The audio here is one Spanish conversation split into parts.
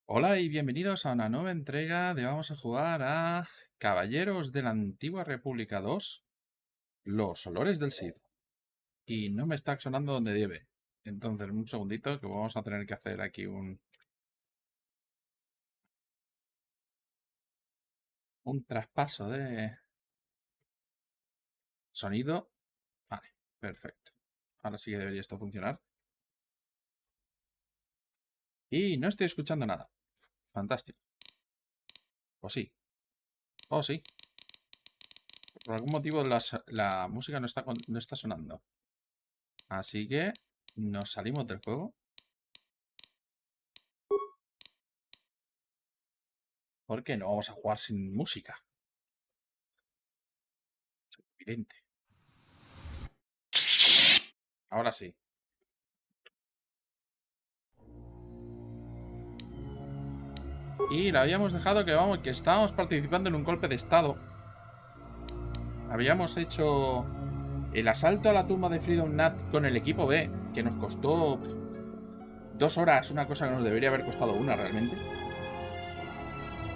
Hola y bienvenidos a una nueva entrega de vamos a jugar a Caballeros de la Antigua República 2, los olores del Sith. Y no me está sonando donde debe. Entonces, un segundito que vamos a tener que hacer aquí un traspaso de sonido. Vale, perfecto. Ahora sí que debería esto funcionar. Y no estoy escuchando nada. Fantástico. O sí. O sí. Por algún motivo la música no está sonando. Así que nos salimos del juego. Porque no vamos a jugar sin música. Es evidente. Ahora sí. Y la habíamos dejado que estábamos participando en un golpe de estado. Habíamos hecho el asalto a la tumba de Freedom Nat con el equipo B, que nos costó 2 horas, una cosa que nos debería haber costado una realmente.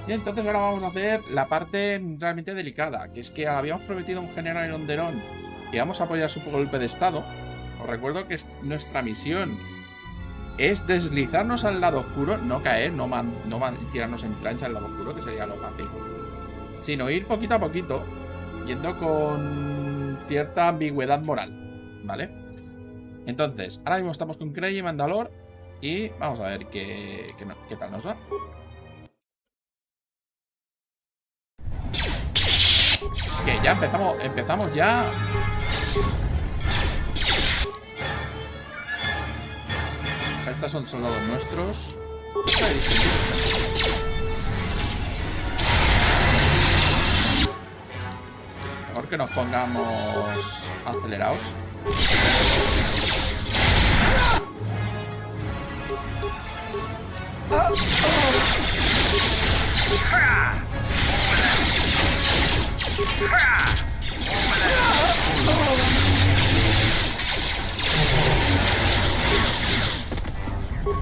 Y entonces ahora vamos a hacer la parte realmente delicada, que es que habíamos prometido a un general en Onderón que íbamos a apoyar su golpe de estado. Os recuerdo que nuestra misión es deslizarnos al lado oscuro, no caer, no tirarnos en plancha al lado oscuro, que sería lo fácil, sino ir poquito a poquito, yendo con cierta ambigüedad moral, ¿vale? Entonces, ahora mismo estamos con Cray y Mandalor y vamos a ver qué tal nos va. Que ya empezamos ya. Estos son soldados nuestros. Mejor que nos pongamos acelerados.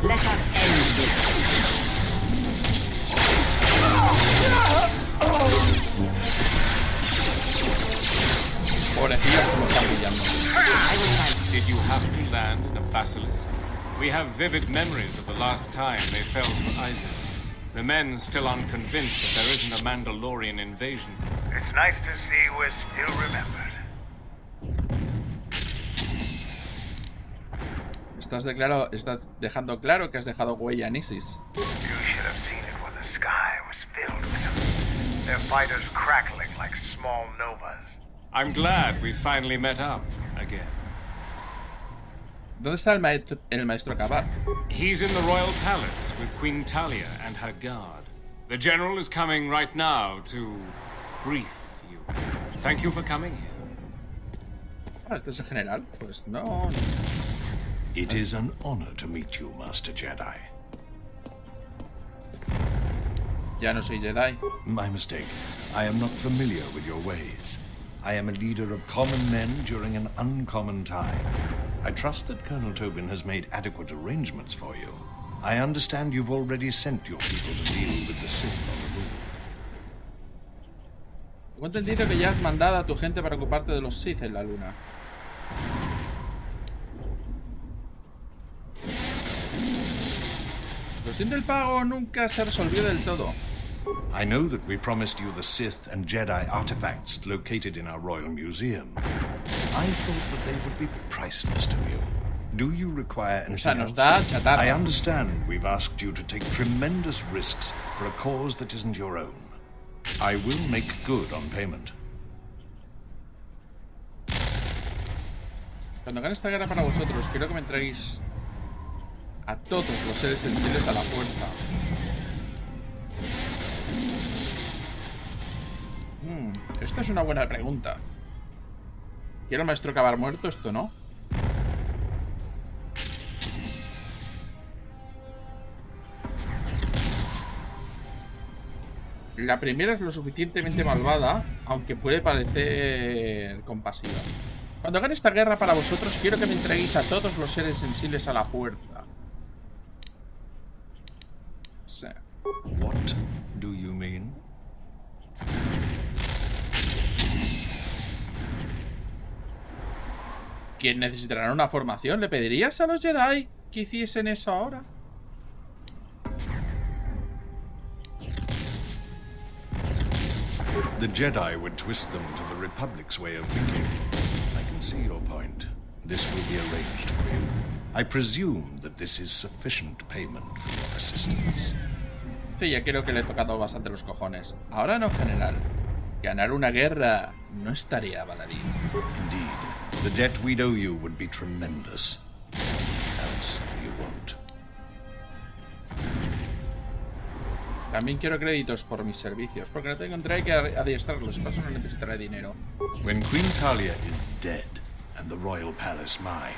Let us end this. Pobrecillos como están brillando. Did you have to land in a basilisk? We have vivid memories of the last time they fell for ISIS. The men still aren't convinced that there isn't a Mandalorian invasion. It's nice to see we're still remembered. Estás dejando claro que has dejado huella en ISIS. You should have seen it when the sky was filled with them. Their fighters crackling like small novas. I'm glad we finally met up again. ¿Dónde está el maestro Cabar? He's in the royal palace with Queen Talia and her guard. The general is coming right now to brief you. Thank you for coming here. Ah, ¿este es el general? Pues no. It is an honor to meet you, Master Jedi. Ya no soy Jedi. My mistake. I am not familiar with your ways. I am a leader of common men during an uncommon time. I trust that Colonel Tobin has made adequate arrangements for you. I understand you've already sent your people to deal with the Sith on the move. Tengo entendido que ya has mandado a tu gente para ocuparte de los Sith en la luna. La cuestión del pago nunca se resolvió del todo. I know that we promised you the Sith and Jedi artifacts located in our Royal Museum. I thought that they would be priceless to you. Do you require anything nos else? da chatarra. I understand we've asked you to take tremendous risks for a cause that isn't your own. I will make good on payment. Cuando gane esta guerra para vosotros, quiero que me entreguéis a todos los seres sensibles a la fuerza. Esto es una buena pregunta. ¿Quiero el maestro Cabar muerto? Esto no. La primera es lo suficientemente malvada, aunque puede parecer compasiva. Cuando gane esta guerra para vosotros, quiero que me entreguéis a todos los seres sensibles a la fuerza. O sea, What do you mean? ¿Quién necesitará una formación? ¿Le pedirías a los Jedi que hiciesen eso ahora? The Jedi would twist them to the Republic's way of thinking. I can see your point. This will be arranged for you. I presume that this is sufficient payment for your assistance. Sí, ya creo que le he tocado bastante los cojones. Ahora no, general. Ganar una guerra no estaría baladí. Indeed. The debt we'd owe you would be tremendous. What else do you want? También quiero créditos por mis servicios, porque no tendré que adiestrarlos y por eso no necesitaré dinero. When Queen Talia is dead and the royal palace mine,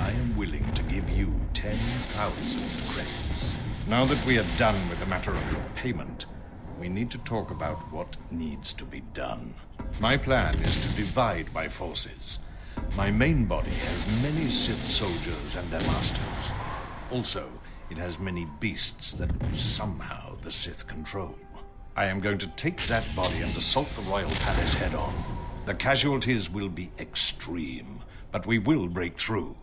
I am willing to give you 10,000 credits. Now that we are done with the matter of your payment, we need to talk about what needs to be done. My plan is to divide my forces. My main body has many Sith soldiers and their masters. Also, it has many beasts that somehow the Sith control. I am going to take that body and assault the royal palace head-on. The casualties will be extreme, but we will break through,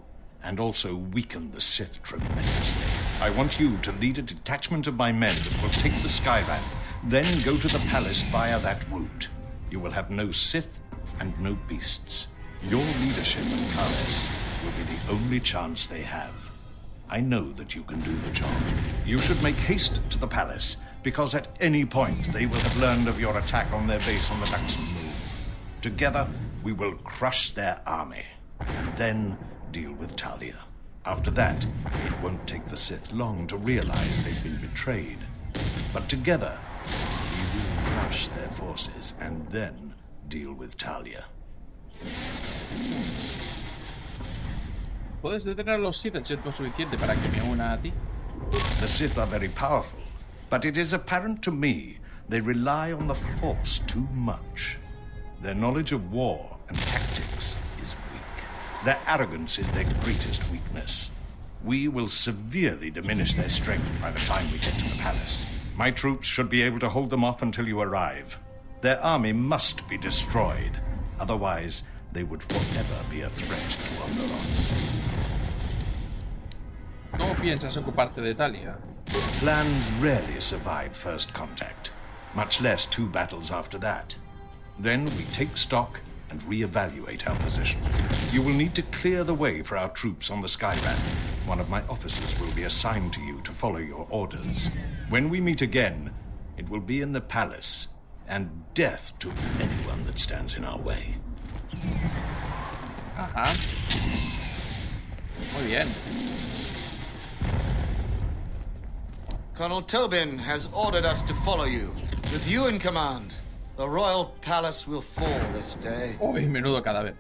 and also weaken the Sith tremendously. I want you to lead a detachment of my men that will take the Skyramp, then go to the palace via that route. You will have no Sith and no beasts. Your leadership at Kales will be the only chance they have. I know that you can do the job. You should make haste to the palace, because at any point they will have learned of your attack on their base on the Daxon Moon. Together, we will crush their army, and then deal with Talia. After that, it won't take the Sith long to realize they've been betrayed. But together, we will crush their forces, and then deal with Talia. ¿Puedes detener a los Sith el tiempo suficiente para que me una a ti? The Sith are very powerful, but it is apparent to me they rely on the Force too much. Their knowledge of war and tactics is weak. Their arrogance is their greatest weakness. We will severely diminish their strength by the time we get to the palace. My troops should be able to hold them off until you arrive. Their army must be destroyed. Otherwise, they would forever be a threat to Onderon. ¿Cómo piensas ocuparte de Talia? Plans rarely survive first contact, much less 2 battles after that. Then we take stock and reevaluate our position. You will need to clear the way for our troops on the Skyramp. One of my officers will be assigned to you to follow your orders. When we meet again, it will be in the palace, and death to anyone that stands in our way. Ajá. Muy bien. Colonel Tobin has ordered us to follow you. With you in command, the royal palace will fall this day. Uy, menudo cadáver.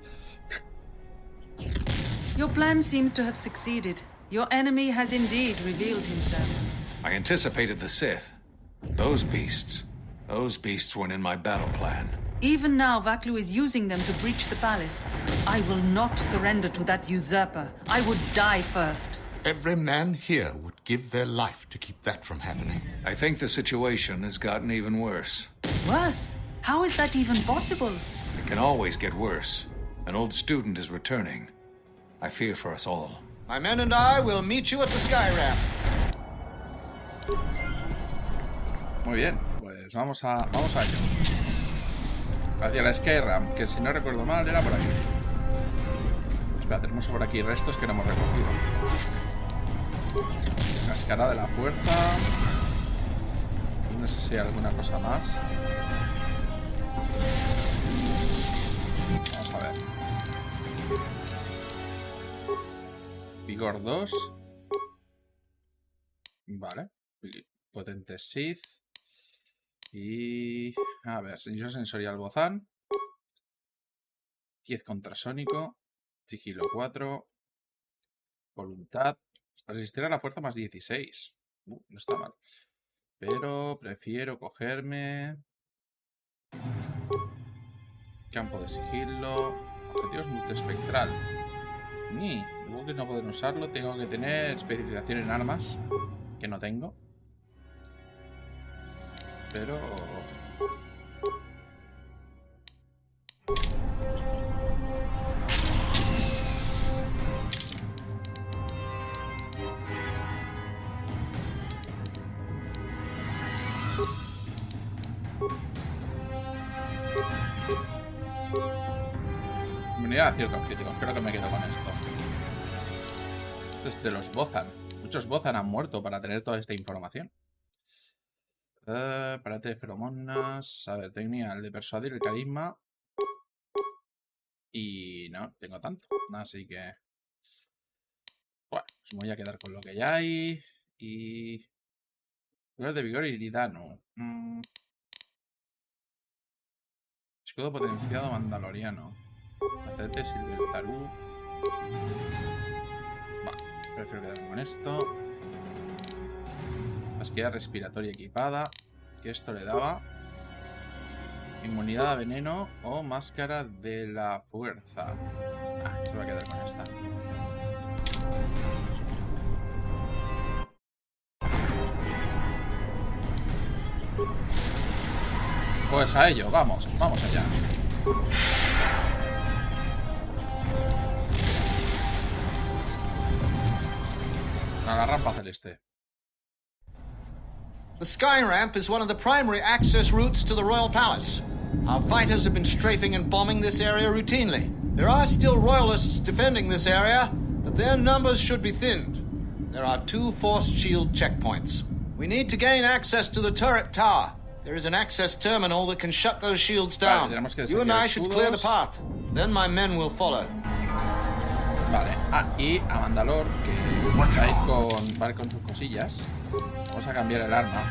Your plan seems to have succeeded. Your enemy has indeed revealed himself. I anticipated the Sith. Those beasts weren't in my battle plan. Even now, Vaklu is using them to breach the palace. I will not surrender to that usurper. I would die first. Every man here would give their life to keep that from happening. I think the situation has gotten even worse. Worse? How is that even possible? It can always get worse. An old student is returning. I fear for us all. My men and I will meet you at the Skyramp. Muy bien, pues vamos a ello. Hacia la Skyramp, que si no recuerdo mal era por aquí. Espera, tenemos por aquí restos que no hemos recogido. Cascada de la fuerza. Y no sé si hay alguna cosa más. Vamos a ver. Vigor 2. Vale. Potente Sith. Y... a ver, sensor sensorial Bozán. 10 contrasónico. Sigilo 4. Voluntad. Resistir a la fuerza más 16. No está mal. Pero prefiero cogerme... Campo de sigilo. Objetivos multiespectral. Ni. Luego que no pueden usarlo. Tengo que tener especialización en armas. Que no tengo. pero... Inmunidad a ciertos críticos. Creo que me quedo con esto. Esto es de los Bozan. Muchos Bozan han muerto para tener toda esta información. Parate de feromonas. A ver, técnica de persuadir, el carisma. Y no tengo tanto. Así que... Bueno, pues me voy a quedar con lo que ya hay. Y... Poder de vigor y iridano. Escudo potenciado mandaloriano. Acete, sirve el tarú. Va, prefiero quedarme con esto. Masquilla respiratoria equipada. Que esto le daba. Inmunidad a veneno o máscara de la fuerza. Se va a quedar con esta. Pues a ello, vamos allá. A la rampa celeste. The sky ramp is one of the primary access routes to the royal palace. Our fighters have been strafing and bombing this area routinely. There are still royalists defending this area, but their numbers should be thinned. There are 2 force shield checkpoints. We need to gain access to the turret tower. There is an access terminal that can shut those shields down. Vale, you and I should clear the path. Then my men will follow. Vale, y a Mandalor, que va a ir con sus cosillas. Vamos a cambiar el arma.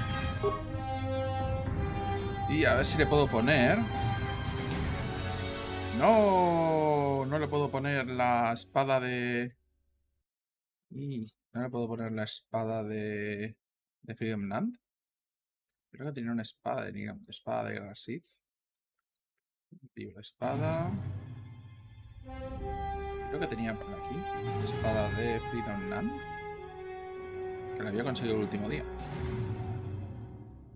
Y a ver si le puedo poner... No le puedo poner la espada de... No le puedo poner la espada de Freedom Land. Creo que tenía una espada de guerra Sith. Vivo la espada. Creo que tenía por aquí espada de Freedom Land, que la había conseguido el último día.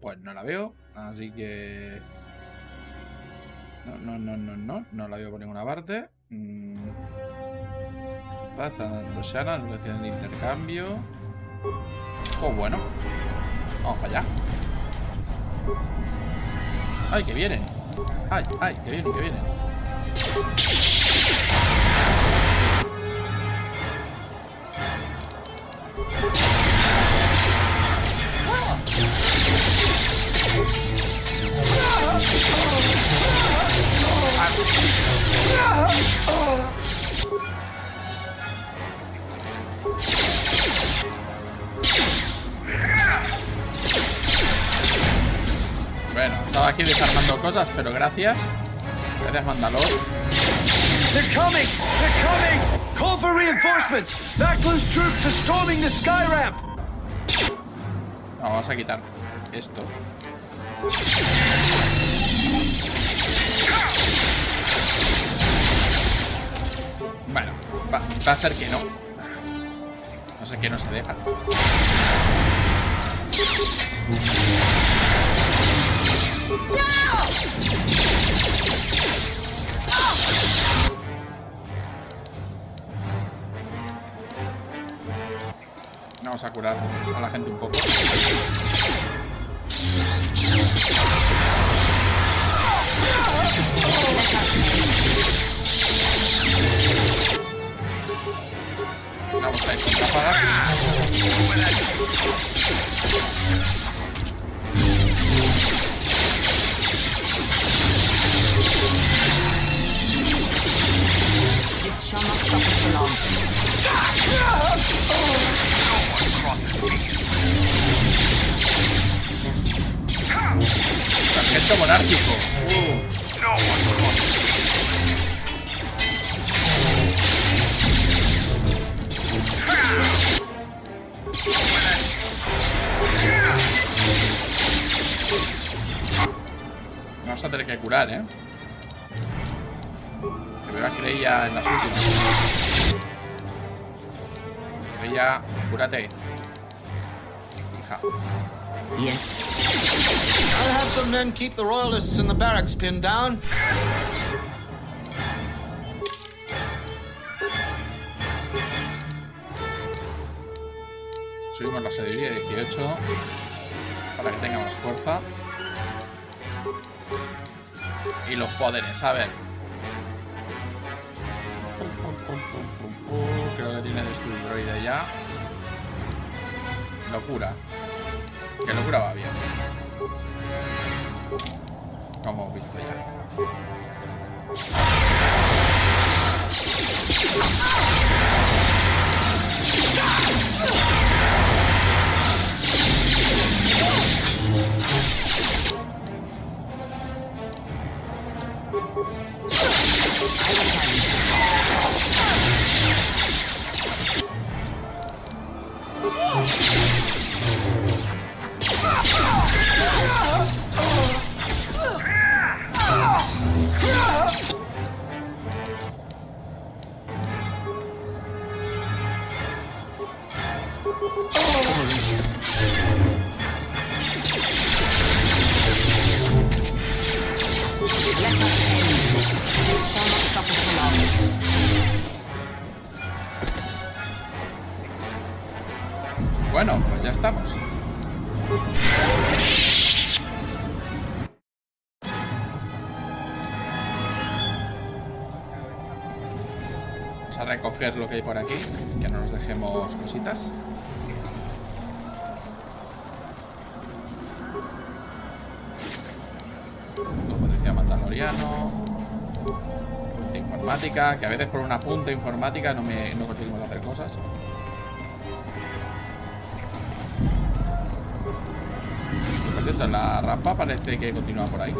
Pues no la veo, así que... No la veo por ninguna parte. Está dando Shana, anulación del intercambio. Pues bueno, vamos para allá. ¡Ay, que vienen! ¡Ay, que vienen, que vienen! Bueno, estaba aquí desarmando cosas, pero gracias. Gracias, Mandalor. They're coming! They're coming! Call for reinforcements! Backless troops are storming the sky ramp! Vamos a quitar esto. Bueno, va a ser que no. Va a ser que no se deja. Vamos a curar a la gente un poco. Vamos a ir con ráfagas. This shall not stop us for long. Sargento monárquico. Vamos a tener que curar, ¿eh? Que me va a creer ya en las últimas. Creía, cúrate. Hija. Yes. I'll have some men keep the royalists in the barracks pinned down. Subimos la sabiduría 18 para que tenga más fuerza. Y los poderes, a ver. Creo que tiene destruidroide ya. Locura. Que locura va bien. Como hemos visto ya. Bueno, pues ya estamos. Vamos a recoger lo que hay por aquí, que no nos dejemos cositas. Potencia mandaloriano. Punta informática, que a veces por una punta informática no conseguimos hacer cosas. Por cierto, la rampa parece que continúa por ahí.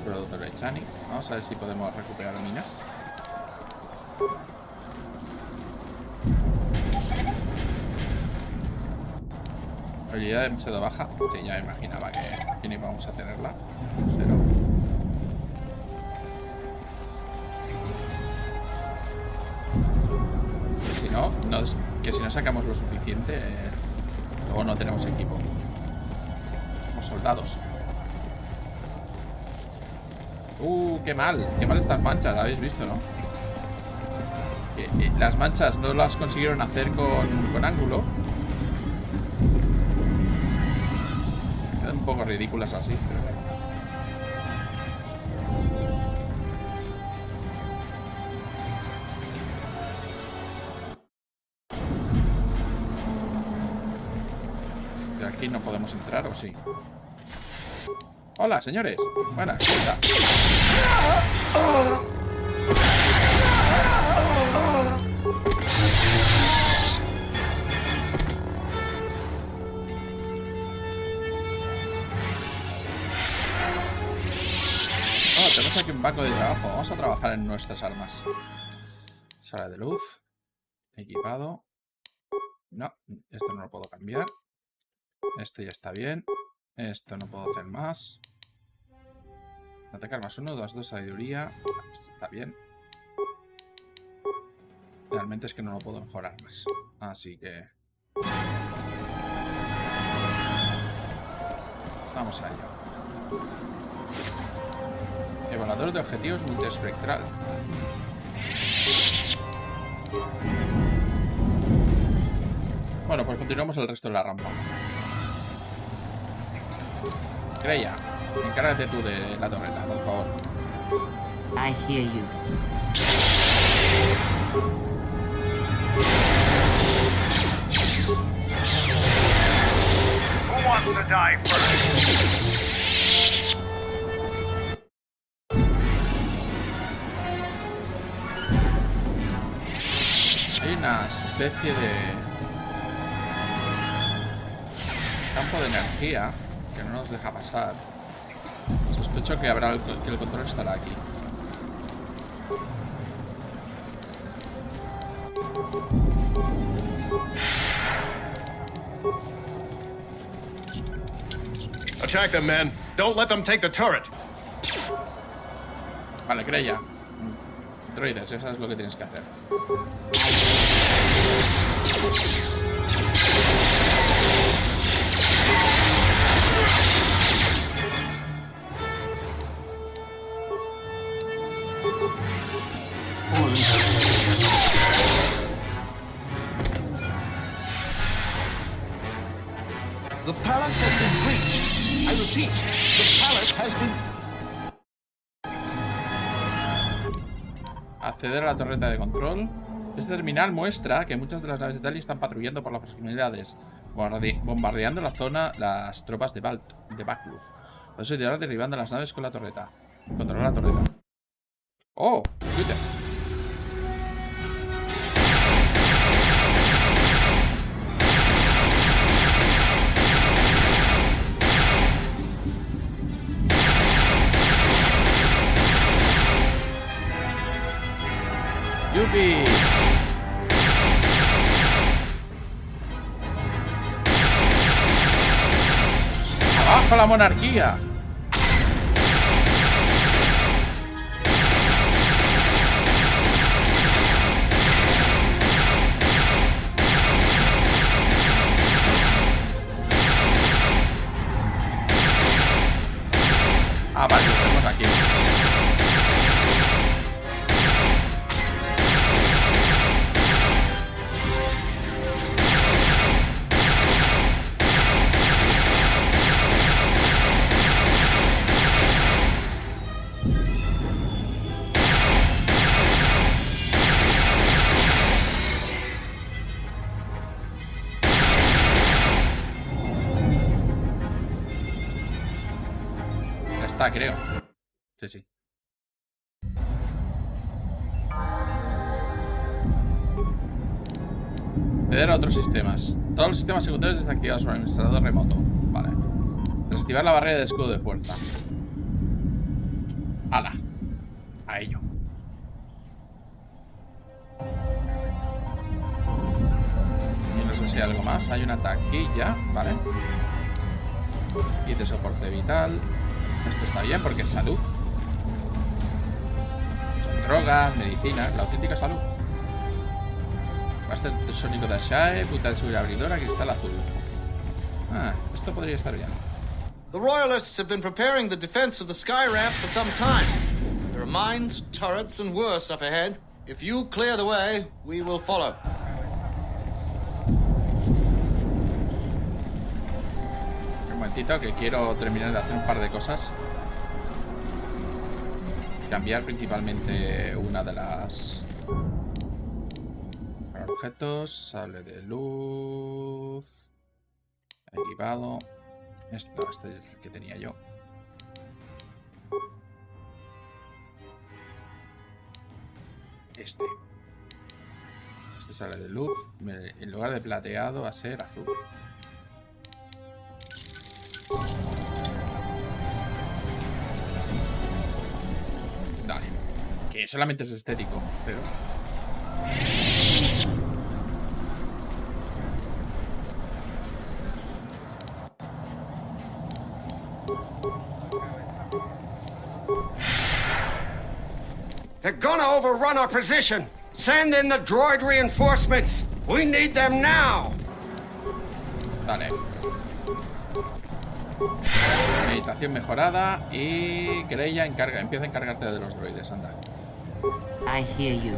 Producto de Chani. Vamos a ver si podemos recuperar minas. Habilidad demasiado baja. Sí, ya me imaginaba que no íbamos a tenerla. Pero... que si no sacamos lo suficiente, luego no tenemos equipo. Como soldados. Qué mal estas manchas, ¿la habéis visto, no? Que, las manchas no las consiguieron hacer con ángulo. Quedan un poco ridículas así, pero bueno. Aquí no podemos entrar, ¿o sí? Hola, señores. Buenas, ¿qué está? Tenemos aquí un banco de trabajo. Vamos a trabajar en nuestras armas. Sala de luz. Equipado. No, esto no lo puedo cambiar. Este ya está bien. Esto no puedo hacer más. Atacar más 1, 2 sabiduría. Esto está bien. Realmente es que no lo puedo mejorar más. Así que... vamos a ello. Evaluador de objetivos multiespectral. Bueno, pues continuamos el resto de la rampa. Creia, encárgate tú de la torreta, por favor. I hear you. Who wants to die first? Hay una especie de campo de energía que no nos deja pasar. Sospecho que habrá que el control estará aquí. Attack them, men. Don't let them take the turret. Vale, Creia. Droides, eso es lo que tienes que hacer. The palace has been breached. I repeat, the palace has been... Acceder a la torreta de control. Este terminal muestra que muchas de las naves de Tali están patrullando por las proximidades, bombardeando la zona las tropas de Baclu. Por eso irán derribando las naves con la torreta. Controlar la torreta. ¡Oh! Twitter. ¡Yupi! ¡Abajo la monarquía! Ah, vale, lo tenemos aquí. Creo. Sí, sí. Acceder a otros sistemas. Todos los sistemas secundarios desactivados por el administrador remoto. Vale. Desactivar la barrera de escudo de fuerza. ¡Hala! A ello. Y no sé si hay algo más. Hay una taquilla. Vale. Y de soporte vital. Esto está bien porque es salud. Son drogas, medicina, la auténtica salud. Basta sónico de Jaque, puta de seguridad abridora, cristal azul. Ah, esto podría estar bien. The Royalists have been preparing the defense of the sky ramp for some time. There are mines, turrets, and worse up ahead. If you clear the way, we will follow. Que quiero terminar de hacer un par de cosas. Cambiar principalmente una de las objetos. Sable de luz. Equipado. Este es el que tenía yo. Este sale de luz. En lugar de plateado va a ser azul. Dale. Que solamente es estético, pero... They're gonna overrun our position. Send in the droid reinforcements. We need them now. Vale. Meditación mejorada y Greya empieza a encargarte de los droides, anda. I hear you.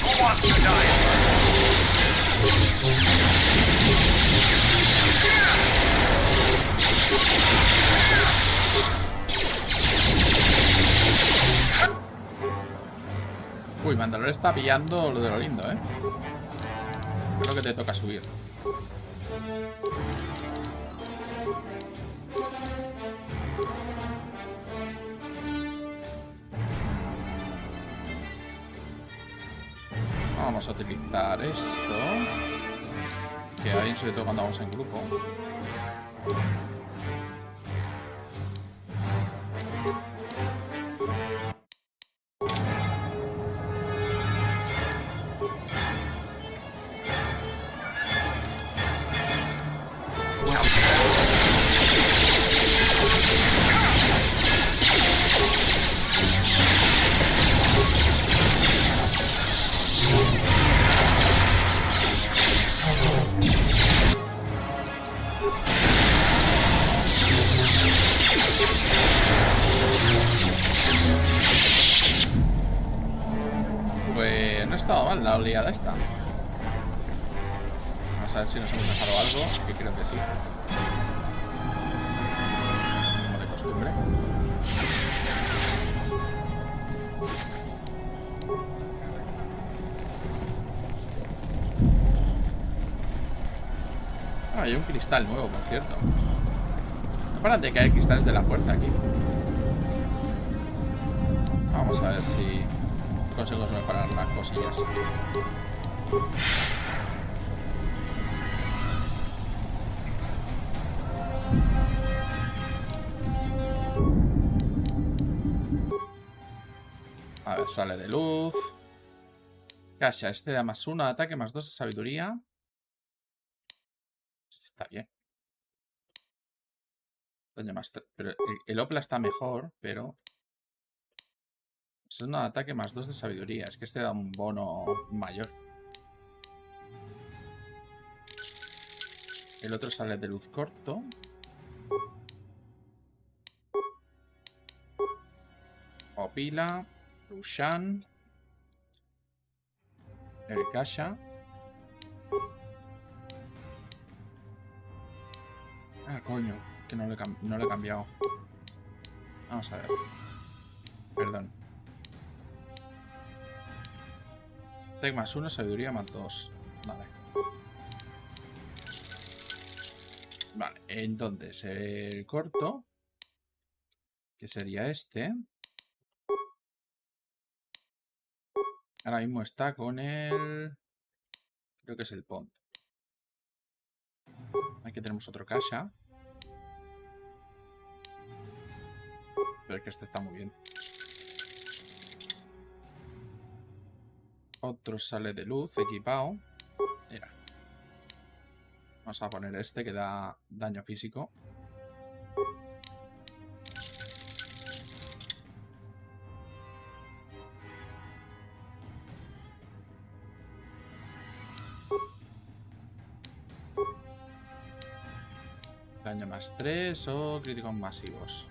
Who wants to die? Uy, Mandalore está pillando lo de lo lindo, ¿eh? Creo que te toca subir. Vamos a utilizar esto. que hay, sobre todo cuando vamos en grupo. Pues no ha estado mal la oleada esta. Vamos a ver si nos hemos dejado algo, que creo que sí. Como de costumbre. Ah, hay un cristal nuevo, por cierto. No paran de caer cristales de la fuerza aquí. Vamos a ver si conseguimos mejorar las cosillas. A ver, sale de luz. Kasha, este da +1 de ataque, +2 de sabiduría. Este está bien. Daño +3. Pero el Opla está mejor, pero... Es un ataque +2 de sabiduría. Es que este da un bono mayor. El otro sale de luz corto. Opila. Lushan. El Kasha. Ah, coño. Que no lo he cambiado. Vamos a ver. Perdón. Tech +1, sabiduría +2. Vale. Vale, entonces el corto, que sería este. Ahora mismo está con el... Creo que es el Pont. Aquí tenemos otro Kasha. Pero es que este está muy bien. Otro sale de luz, equipado. Mira. Vamos a poner este que da daño físico. Daño +3 o críticos masivos.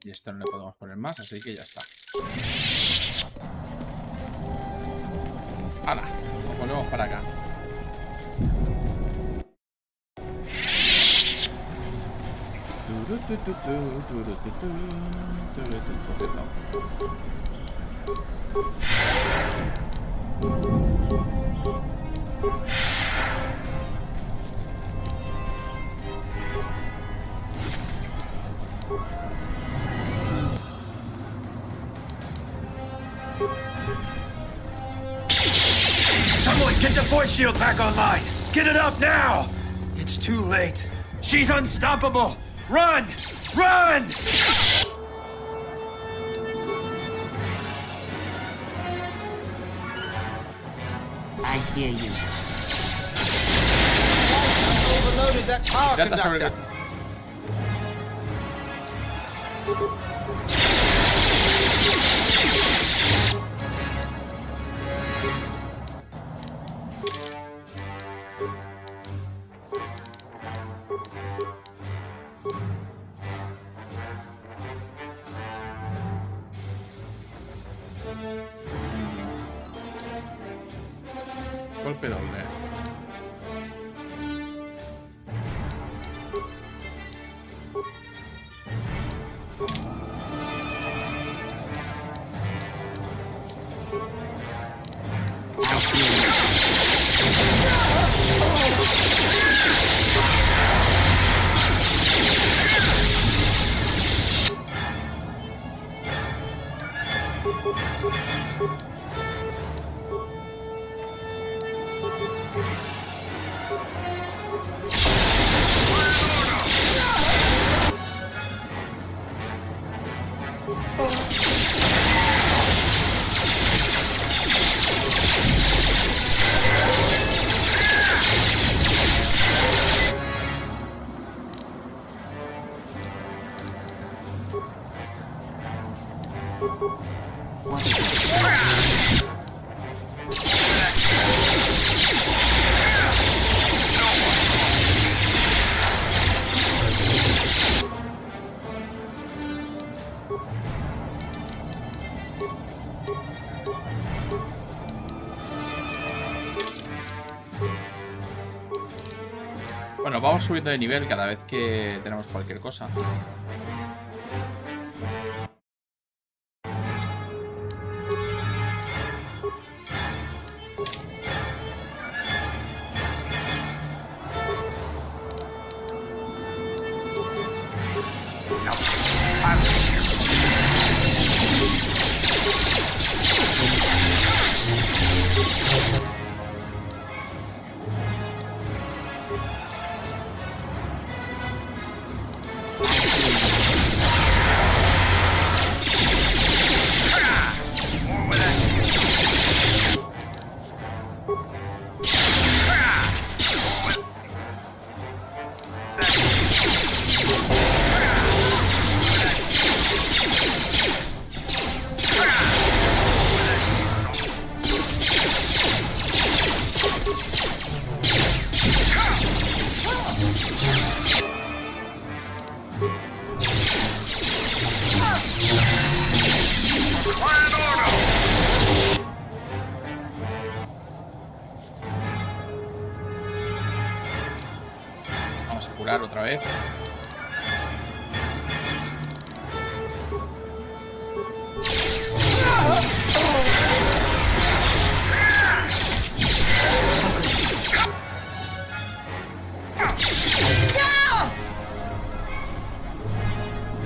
Y esto no le podemos poner más, así que ya está. ¡Hala! Nos volvemos para acá. Someone get the force shield back online! Get it up now! It's too late. She's unstoppable! Run! Run! I hear you. Overloaded that power Ya está sobre... conductor. Golpe doble. Bueno, vamos subiendo de nivel cada vez que tenemos cualquier cosa. Vamos a curar otra vez.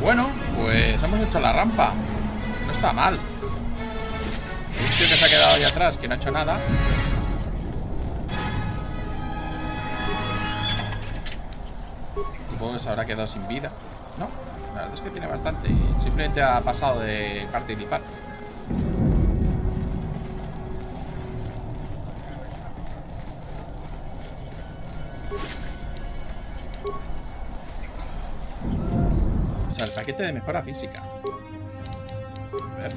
Bueno, pues hemos hecho la rampa. No está mal. Un tío que se ha quedado ahí atrás, que no ha hecho nada. Supongo que se habrá quedado sin vida. No, la verdad es que tiene bastante. Simplemente ha pasado de participar. O sea, el paquete de mejora física. A ver.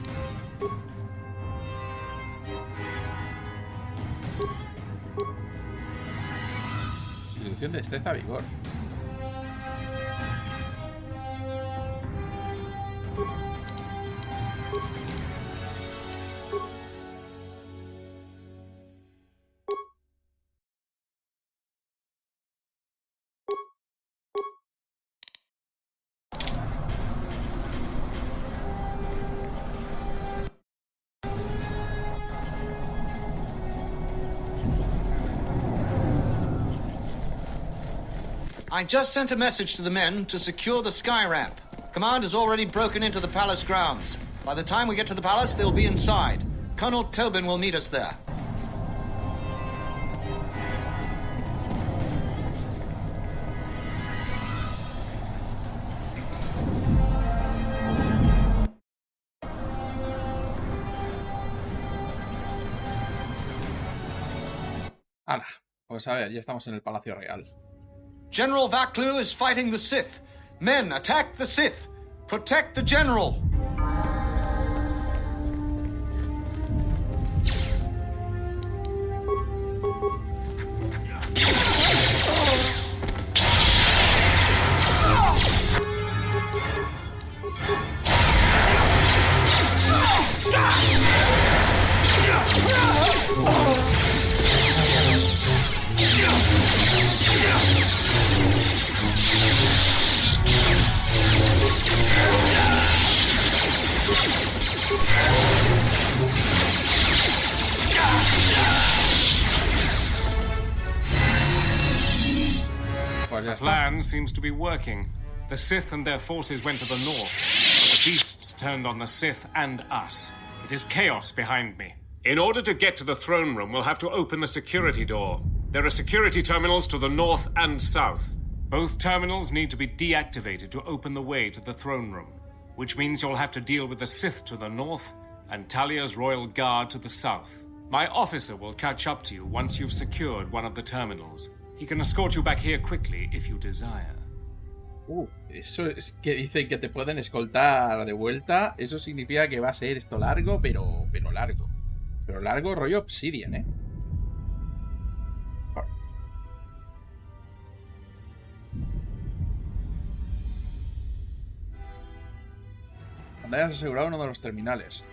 Sustitución de destreza a vigor. I just sent a message to the men to secure the sky ramp. Command has already broken into the palace grounds. By the time we get to the palace, they'll be inside. Colonel Tobin will meet us there. Hala, pues a ver, ya estamos en el Palacio Real. General Vaklu is fighting the Sith. Men, attack the Sith. Protect the general. The plan seems to be working. The Sith and their forces went to the north, but the beasts turned on the Sith and us. It is chaos behind me. In order to get to the throne room, we'll have to open the security door. There are security terminals to the north and south. Both terminals need to be deactivated to open the way to the throne room. which means you'll have to deal with the Sith to the north and Talia's royal guard to the south. My officer will catch up to you once you've secured one of the terminals. He can escort you back here quickly if you desire. Eso es que dicen que te pueden escoltar de vuelta. Eso significa que va a ser esto largo, pero largo. Pero largo rollo Obsidian, ¿eh? Cuando hayas asegurado uno de los terminales.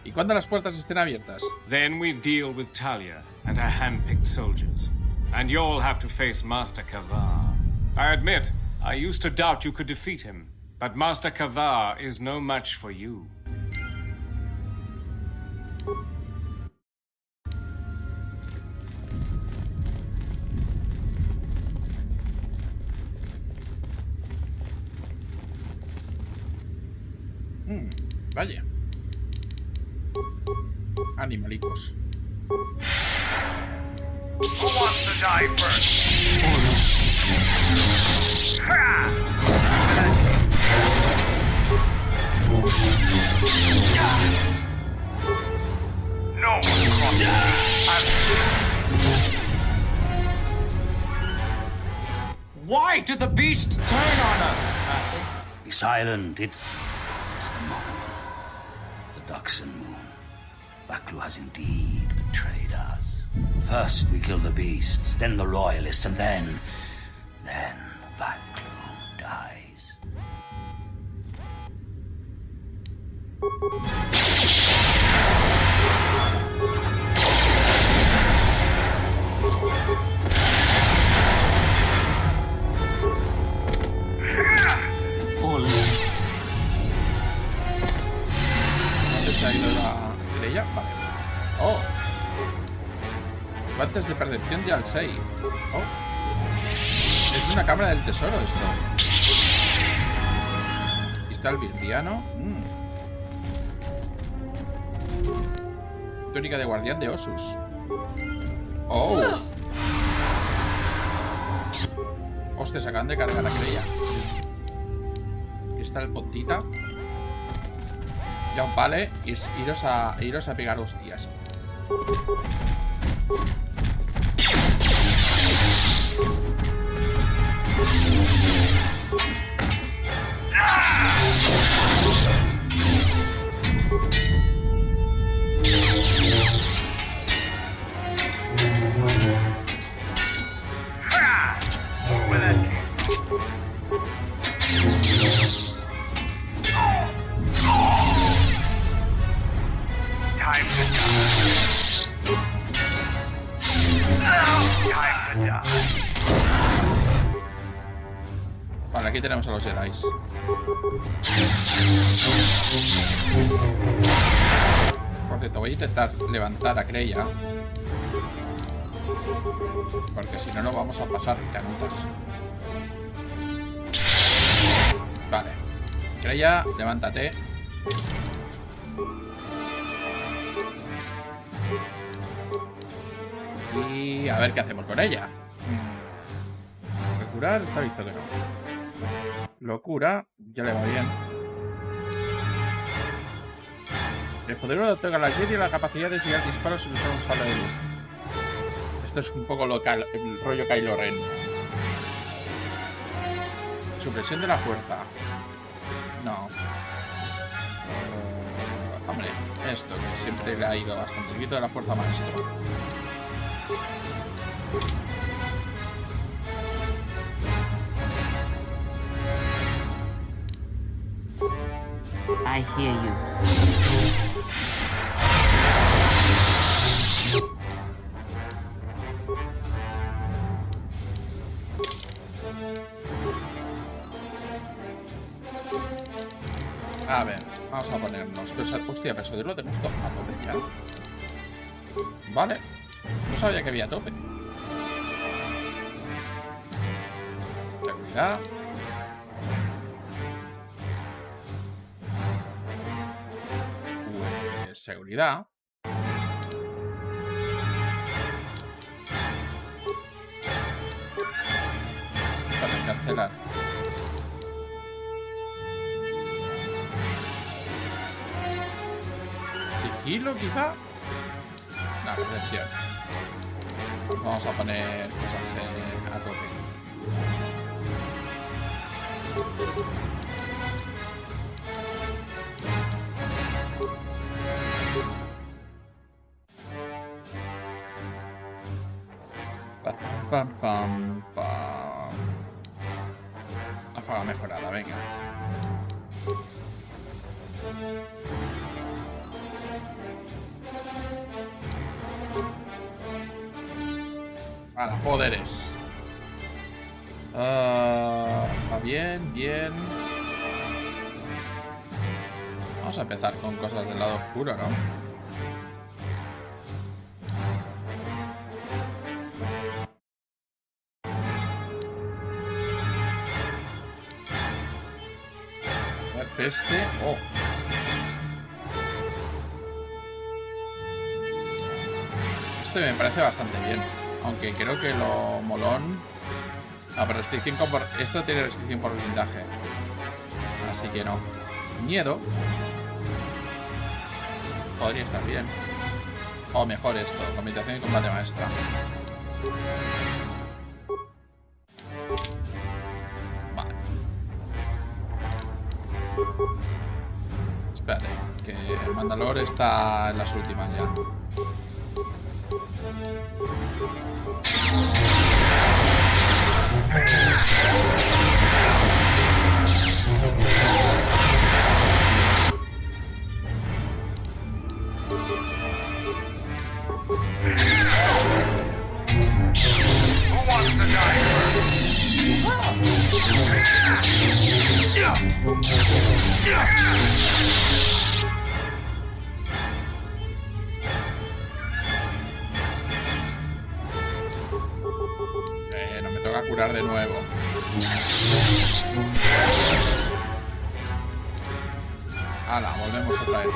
¿Y cuando las puertas estén abiertas? Then we deal with Talia and her hand-picked soldiers. And you'll have to face Master Kavar. I admit, I used to doubt you could defeat him. But Master Kavar is no match for you. Vaya. Animalicos. Who wants to die first? No one crosses. Why did the beast turn on us, Master? Be silent. It's the moon. The Duxon moon. Vaklu has indeed betrayed us. First we kill the beasts, then the royalists, and then Vaklu dies. ¿Dónde se ha ido la estrella? Vale. Oh. Guantes de percepción de Alsei. Oh. Es una cámara del tesoro esto. Aquí está el virdiano. Túnica de guardián de Osus. Oh. Hostia, se acaban de cargar a Creia. Aquí está el pontita. Ya vale, iros a pegar hostias. Vale, aquí tenemos a los Jedi. Por cierto, voy a intentar levantar a Creia. Porque si no, no vamos a pasar canutas. Vale. Creia, levántate. Y a ver qué hacemos con ella. Recurar, está visto que no. Locura, ya le va bien. El poder otorga a la Jedi la capacidad de llegar disparos sin usar un sable de luz. Esto es un poco local, el rollo Kylo Ren. Supresión de la fuerza. No. Hombre, esto que siempre le ha ido bastante. El grito de la fuerza maestro. I hear you. A ver, vamos a ponernos. Hostia, persuadir lo tenemos todo a tope ya. Vale. No sabía que había tope. Seguridad. Pues seguridad. Para cancelar. sigilo, quizá. No, percepción. Vamos a poner cosas a tope. Pam, pam, pam. Ráfaga mejorada, venga. Ahora, poderes. Va bien, bien. Vamos a empezar con cosas del lado oscuro, ¿no? A ver, peste. Oh. Este me parece bastante bien. Aunque creo que lo molón... Ah, pero restricción por... Esto tiene restricción por blindaje. Así que no. Miedo. Podría estar bien. O mejor esto. Combinación y combate maestra. Vale. Espérate. Que Mandalor está en las últimas ya. No me toca curar de nuevo. Hala, volvemos otra vez.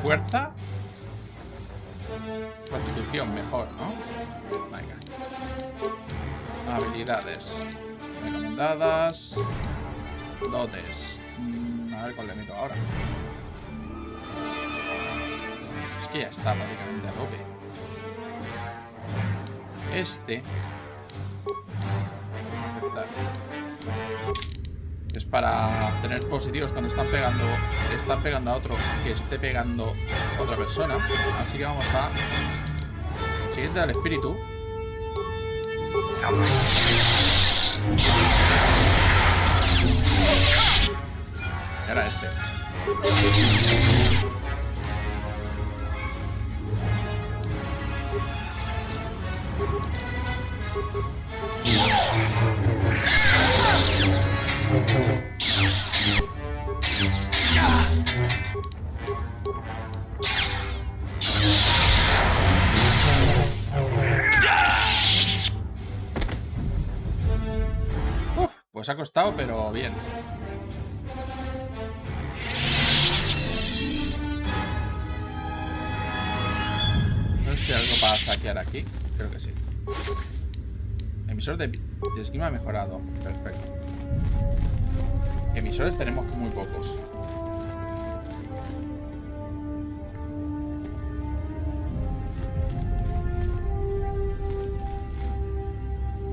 Fuerza. Constitución mejor, ¿no? Venga. Habilidades recomendadas. Dotes. A ver cuál le meto ahora. Es que ya está prácticamente a tope. Este es para tener positivos cuando están pegando a otro que esté pegando a otra persona. Así que vamos a siguiente al espíritu. Y ahora este. Uf, pues ha costado, pero bien. No sé si hay algo para saquear aquí. Creo que sí. Emisor de esgrima mejorado. Perfecto. Emisores tenemos muy pocos.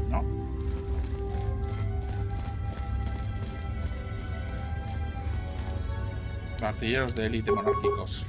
No. Artilleros de élite monárquicos.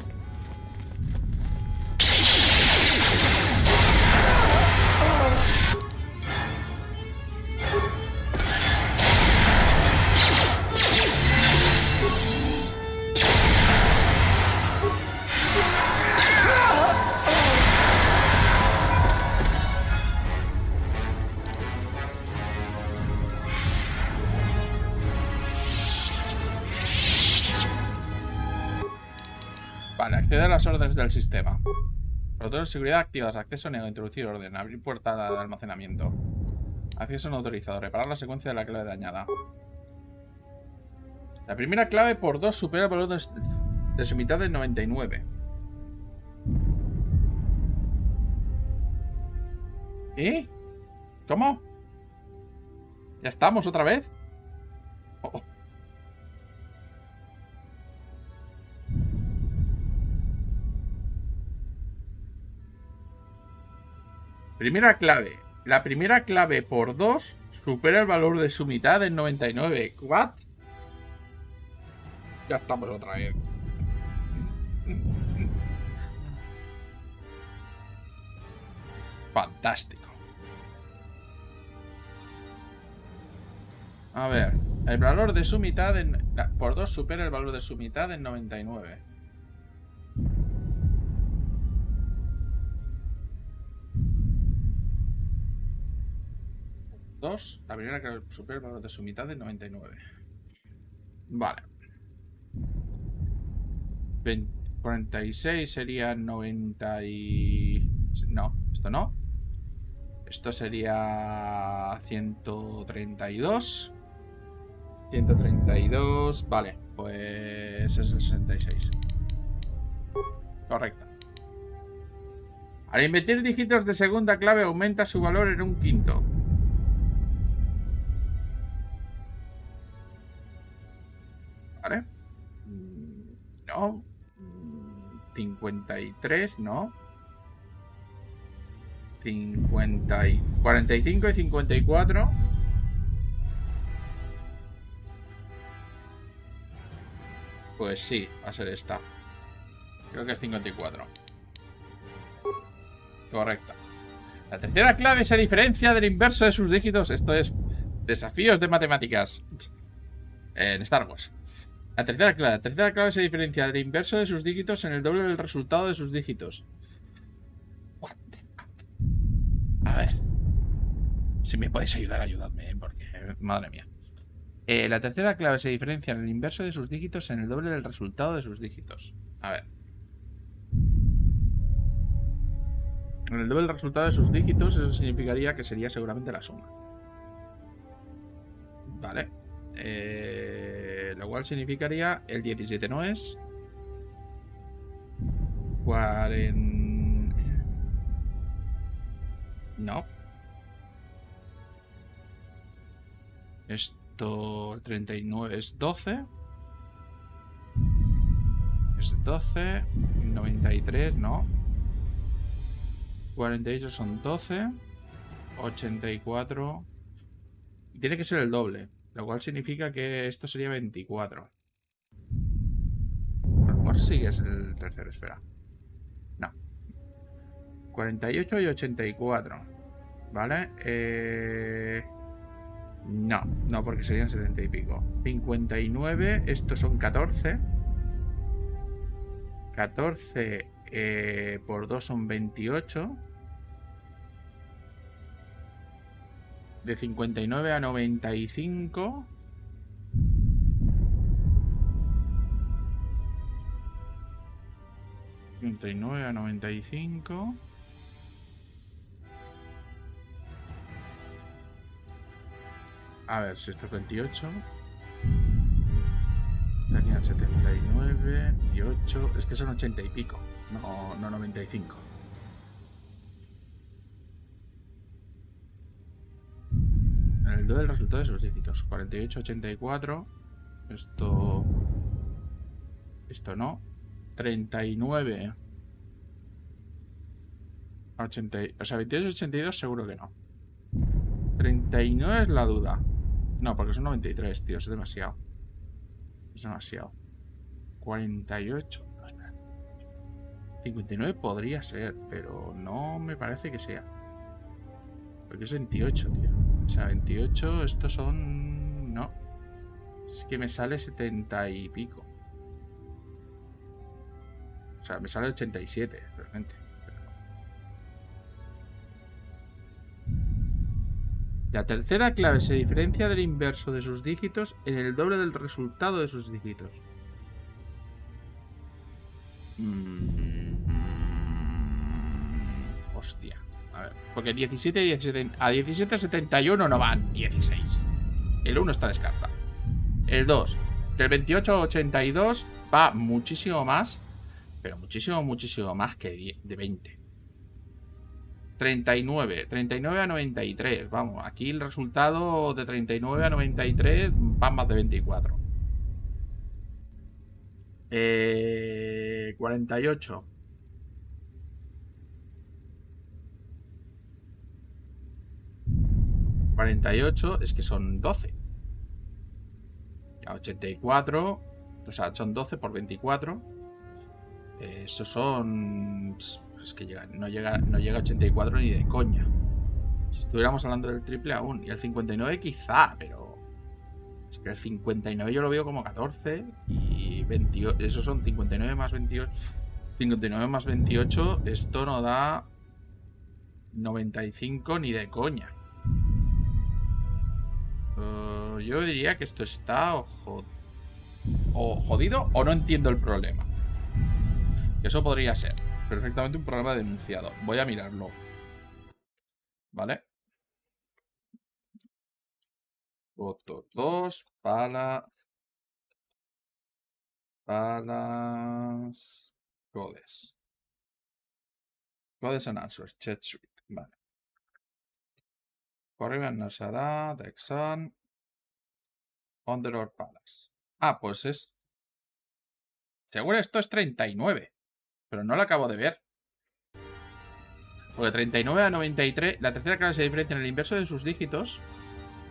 Vale, acceder a las órdenes del sistema. Protocolos de seguridad activados. Acceso negado. Introducir orden. Abrir puerta de almacenamiento. Acceso no autorizado. Reparar la secuencia de la clave dañada. La primera clave por 2 supera el valor de su mitad de 99. ¿Eh? ¿Cómo? ¿Ya estamos otra vez? Oh. Primera clave. La primera clave por 2 supera el valor de su mitad en 99. ¿What? Ya estamos otra vez. Fantástico. A ver. El valor de su mitad por 2 supera el valor de su mitad en 99. La primera que supera el valor de su mitad de 99. Vale. 46 sería 90 y... No, esto no. Esto sería 132. 132. Vale, pues es el 66. Correcto. Al invertir dígitos de segunda clave aumenta su valor en 1/5. ¿Vale? No. 53, no. 45 y 54. Pues sí, va a ser esta. Creo que es 54. Correcto. La tercera clave se diferencia del inverso de sus dígitos. Esto es desafíos de matemáticas en Star Wars. La tercera clave se diferencia del inverso de sus dígitos en el doble del resultado de sus dígitos. What the fuck? A ver. Si me podéis ayudar, ayudadme, porque... Madre mía. La tercera clave se diferencia en el inverso de sus dígitos en el doble del resultado de sus dígitos. A ver. En el doble del resultado de sus dígitos, eso significaría que sería seguramente la suma. Vale. Lo cual significaría el 17 no es 40. No. Esto 39 es 12. Es 12. 93 no. 48 son 12. 84. Tiene que ser el doble. Lo cual significa que esto sería 24. A lo mejor sí que es el tercero, espera. No. 48 y 84. ¿Vale? No, porque serían 70 y pico. 59, estos son 14. 14 por 2 son 28. De 59 a 95. De 59 a 95. A ver, si esto es 28. Tenían 79 y 8. Es que son 80 y pico. No 95. El doble del resultado de sus dígitos. 48, 84. Esto no. 39. 80, o sea, 28, 82 seguro que no. 39 es la duda. No, porque son 93, tío. Es demasiado. Es demasiado. 48. No, espera. 59 podría ser, pero no me parece que sea. Porque es 28, tío. O sea, 28, estos son... No. Es que me sale 70 y pico. O sea, me sale 87, realmente. La tercera clave se diferencia del inverso de sus dígitos en el doble del resultado de sus dígitos. Hostia. A ver, porque 17 y 17, a 17,71 no van 16. El 1 está descartado. El 2, del 28 a 82 va muchísimo más, pero muchísimo, muchísimo más que de 20. 39 a 93. Vamos, aquí el resultado de 39 a 93 va más de 24. 48. 48 es que son 12. A 84, o sea, son 12 por 24. Esos son... Es que no llega a 84 ni de coña. Si estuviéramos hablando del triple aún. Y el 59 quizá, pero... Es que el 59 yo lo veo como 14. Y 28... Esos son 59 más 28. 59 más 28. Esto no da 95 ni de coña. Yo diría que esto está o jodido o no entiendo el problema. Eso podría ser perfectamente un problema denunciado. Voy a mirarlo. ¿Vale? Kotor 2, palas, codes. Codes and answers, chat suite. Vale. Corrigan Nasada, Texan, Underlord Palace. Ah, pues es... Seguro esto es 39. Pero no lo acabo de ver. Porque 39 a 93, la tercera clase se diferencia en el inverso de sus dígitos,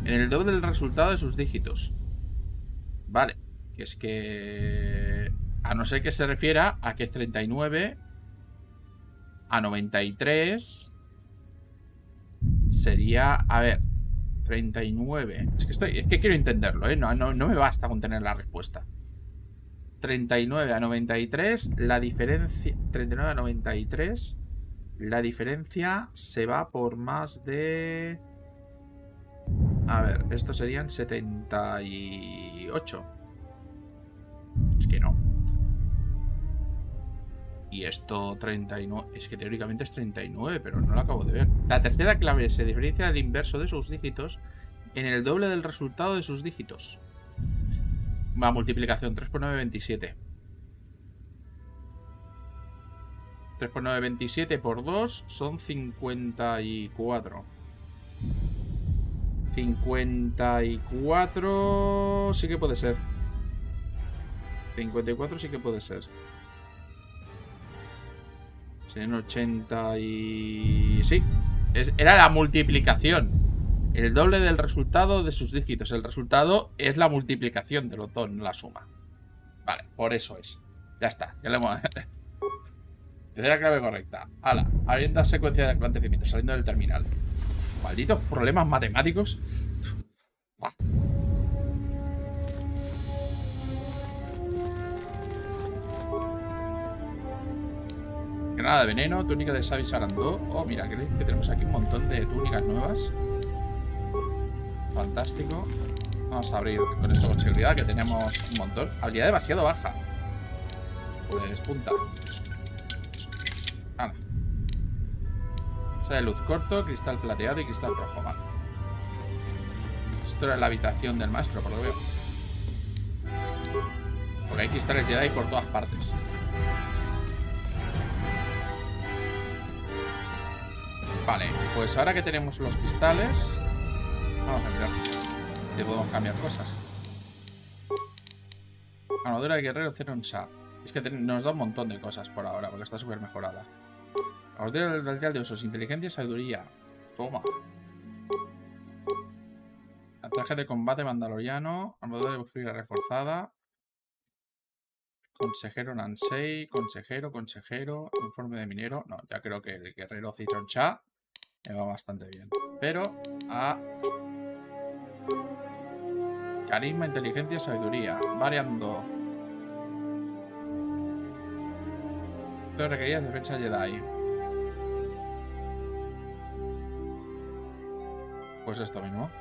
en el doble del resultado de sus dígitos. Vale. Que es que... A no ser que se refiera a que es 39 a 93... Sería... A ver... 39... Es que quiero entenderlo, ¿eh? No me basta con tener la respuesta. 39 a 93, la diferencia... 39 a 93, la diferencia se va por más de... A ver, esto serían 78. Es que no. Y esto 39... Es que teóricamente es 39, pero no lo acabo de ver. La tercera clave se diferencia del inverso de sus dígitos en el doble del resultado de sus dígitos. Una multiplicación, 3 por 9, 27. 3 por 9, 27 por 2 son 54. 54 sí que puede ser. 54 sí que puede ser. Serían 80 y... Sí, era la multiplicación. El doble del resultado de sus dígitos. El resultado es la multiplicación de los dos, no la suma. Vale, por eso es. Ya está, ya le hemos... Tercera clave correcta. Hala, abriendo la secuencia de acontecimientos saliendo del terminal. Malditos problemas matemáticos. Buah. Granada de veneno, túnica de Sabi Sarandó. Oh, mira, que tenemos aquí un montón de túnicas nuevas. Fantástico. Vamos a abrir con esto con seguridad, que tenemos un montón. Habilidad demasiado baja. Pues punta. Vale. Sale luz corto, cristal plateado y cristal rojo. Vale. Esto era la habitación del maestro, por lo que veo. Porque hay cristales Jedi por todas partes. Vale, pues ahora que tenemos los cristales, vamos a mirar si podemos cambiar cosas. Armadura de guerrero Zeron Shah. Es que nos da un montón de cosas por ahora, porque está súper mejorada. Armadura del de osos, inteligencia y sabiduría. Toma. Traje de combate mandaloriano. Armadura de bufira reforzada. Consejero Nansei. Consejero. Informe de minero. No, ya creo que el guerrero Zeron Shah me va bastante bien. Pero a... Carisma, inteligencia, sabiduría. Variando. Esto requería defensa Jedi. Pues esto mismo.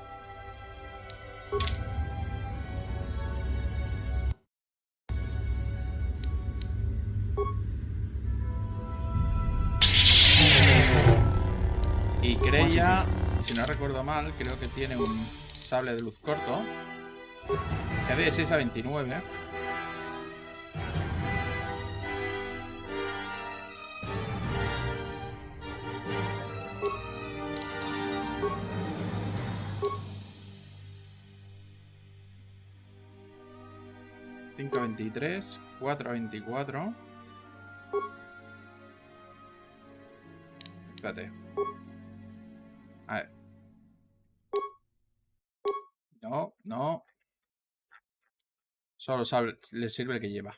si no recuerdo mal, creo que tiene un sable de luz corto. Que hace de 6 a 29. $5 a 23, 4 a 24. Espérate. A ver. No, no. Solo le sirve el que lleva.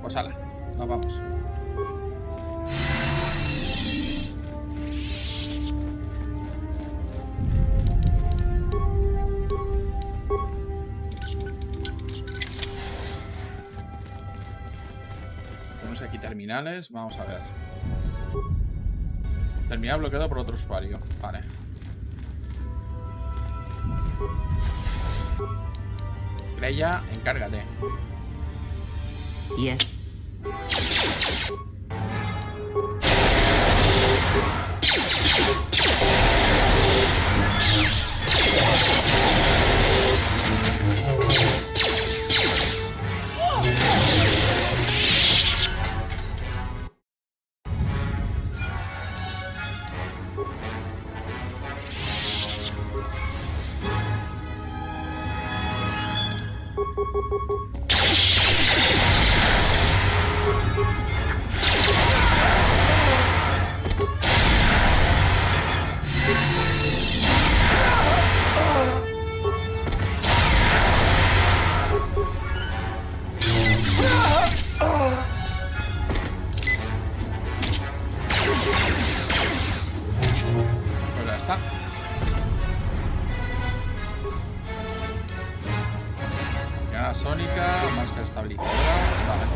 Pues ala, nos vamos. Tenemos aquí terminales, vamos a ver. Terminal bloqueado por otro usuario, vale. Greya, encárgate. Yes. Sónica, máscara estabilizadora, vale.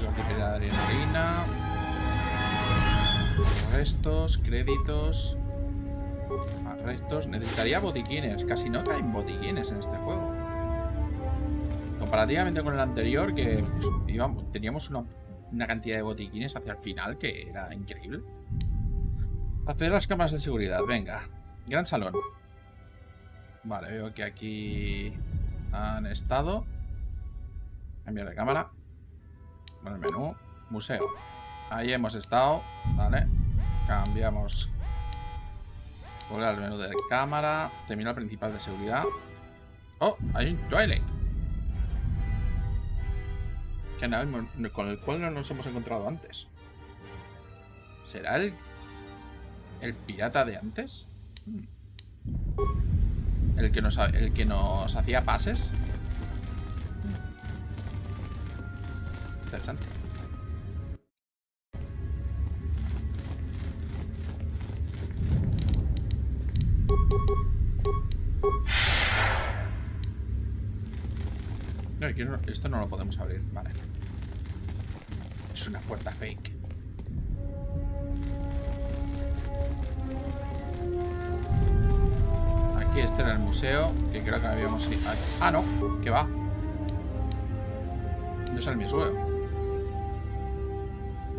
Bloqueo de adrenalina. Restos, créditos. Restos. Necesitaría botiquines. Casi no caen botiquines en este juego. Comparativamente con el anterior, que teníamos una cantidad de botiquines hacia el final que era increíble. Acceder a las cámaras de seguridad, venga. Gran salón. Vale, veo que aquí han estado. Cambiar de cámara. Bueno, el menú. Museo. Ahí hemos estado. Vale. Cambiamos. Volver al menú de cámara. Terminal principal de seguridad. Oh, hay un toilet. Con el cual no nos hemos encontrado antes. ¿Será el pirata de antes? El que nos hacía pases. Interesante. No, esto no lo podemos abrir, vale. Es una puerta fake. Aquí este era el museo, que creo que habíamos ido. Ah, no, que va. No es el museo.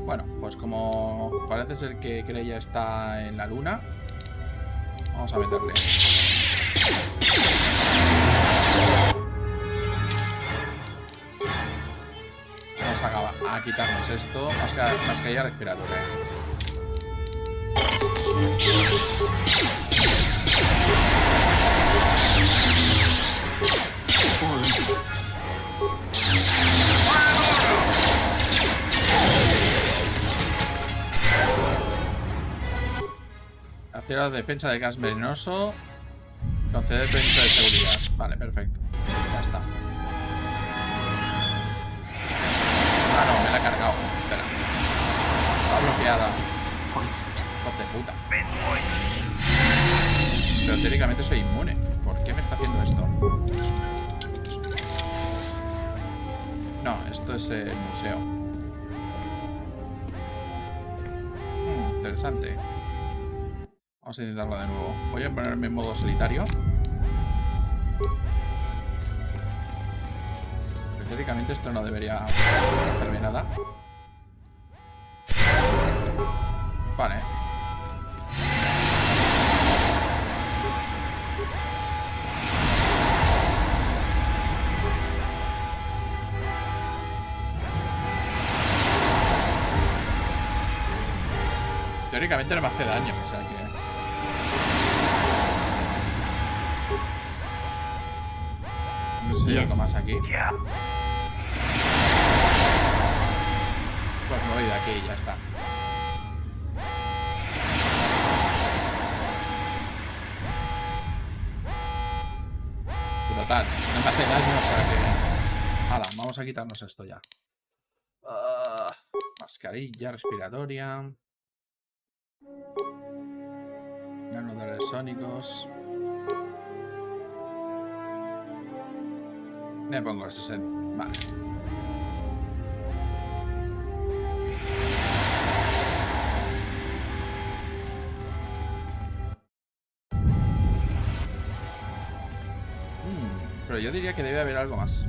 Bueno, pues como parece ser que Greya está en la luna, vamos a meterle. Vamos a quitarnos esto. Mascarilla respiratoria. Hacer la defensa de gas venenoso. Conceder permiso de seguridad. Vale, perfecto. Ya está. Ah, no, me la he cargado. Espera. Está bloqueada. Hijo de puta. Pero teóricamente soy inmune. ¿Por qué me está haciendo esto? No, esto es el museo. Interesante. Vamos a intentarlo de nuevo. Voy a ponerme en modo solitario. Teóricamente esto no debería hacerme nada. Vale. Teóricamente no me hace daño, o sea que... No sé si hay algo más aquí. Pues me voy de aquí y ya está. Total, no me hace daño, o sea que... Hala, vamos a quitarnos esto ya. Mascarilla respiratoria. Nanodores sónicos. Me pongo 60. Vale. Pero yo diría que debe haber algo más.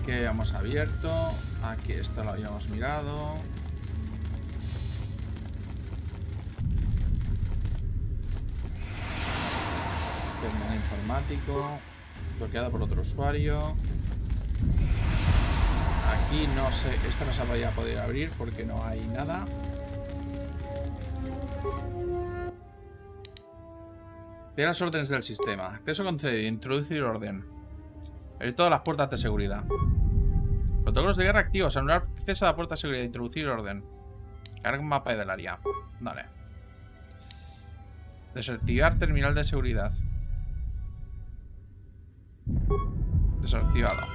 Que hemos abierto. Aquí esto lo habíamos mirado. Terminal informático. Bloqueado por otro usuario. Aquí no sé. Esto no se vaya a poder abrir porque no hay nada. Ve las órdenes del sistema. Acceso concedido. Introducir orden. Abrir todas las puertas de seguridad. Protocolos de guerra activos. Anular acceso a la puerta de seguridad. Introducir orden. Carga un mapa del área. Vale. Desactivar terminal de seguridad. Desactivado.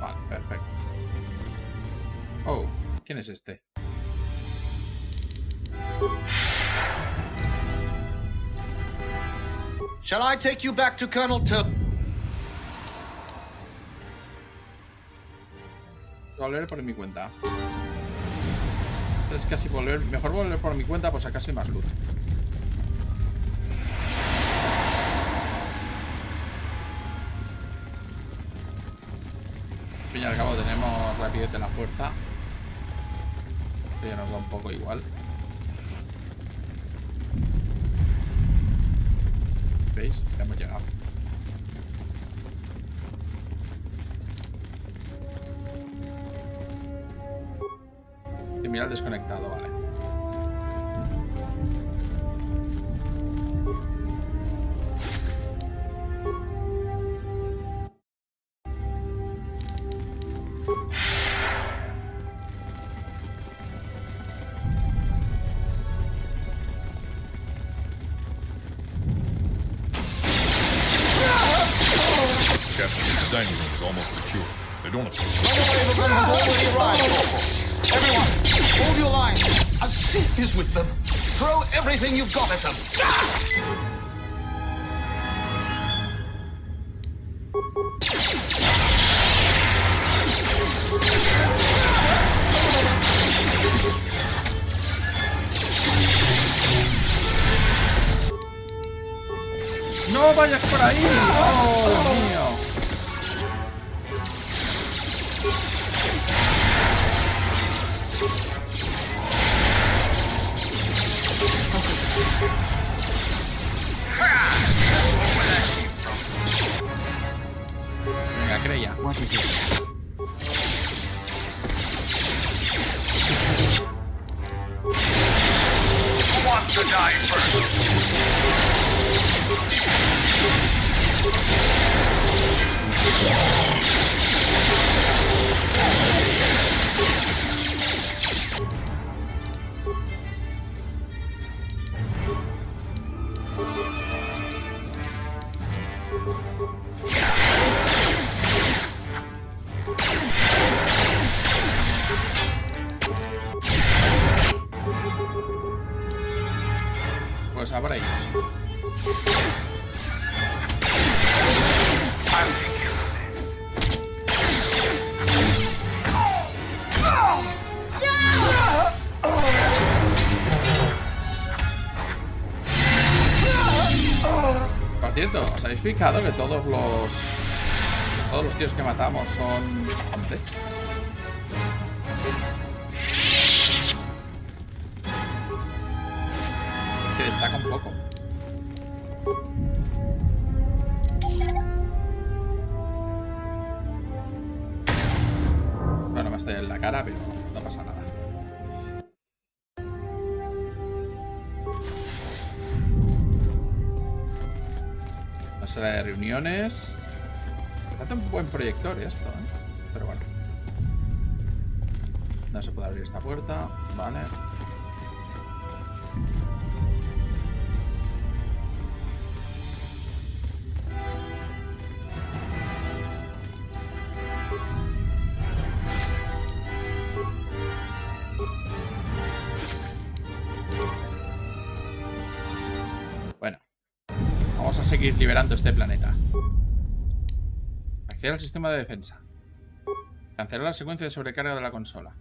Vale, perfecto. Oh, ¿quién es este? Shall I take you back to Colonel Volver por mi cuenta. Es casi volver. Mejor volver por mi cuenta, pues a casi más loot. Al fin y al cabo tenemos rapidez de la fuerza. Esto ya nos da un poco igual. ¿Veis? Ya hemos llegado. Terminal desconectado, vale. Captain, the dining room is almost secure. They don't approach. Unbelievable has already arrived. Everyone, hold your lines. A Sith is with them. Throw everything you've got at them. ¡No vayas por ahí! ¡Oh, Dios mío! Venga, creía. What is it? Who wants to die first? A por ellos. I'll take care of this. Por cierto, ¿os habéis fijado que todos los tíos que matamos son hombres? Que destaca un poco. Bueno, me estoy en la cara, pero no pasa nada. La sala de reuniones. Me falta un buen proyector esto, ¿eh? Pero bueno. No se puede abrir esta puerta. Vale. Vamos a seguir liberando este planeta. Acceder al sistema de defensa. Cancelar la secuencia de sobrecarga de la consola.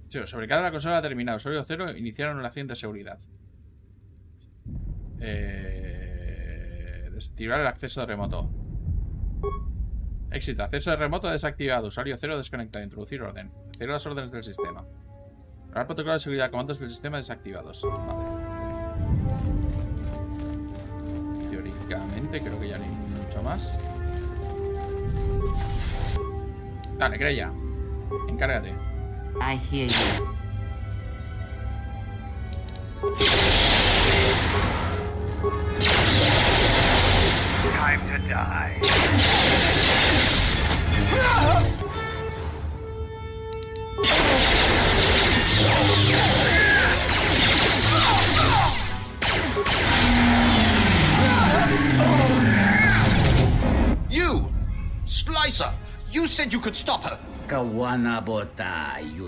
Sí, sobrecarga de la consola ha terminado. Usuario 0, iniciar anulación de seguridad. Desactivar el acceso de remoto. Éxito. Acceso de remoto desactivado. Usuario 0 desconectado. Introducir orden. Acceder a las órdenes del sistema. Probar protocolo de seguridad. Comandos del sistema desactivados. Vale. Teóricamente creo que ya no hay mucho más. Dale, Creya. Encárgate. I hear you. Time to die. You! Slicer! You said you could stop her! Con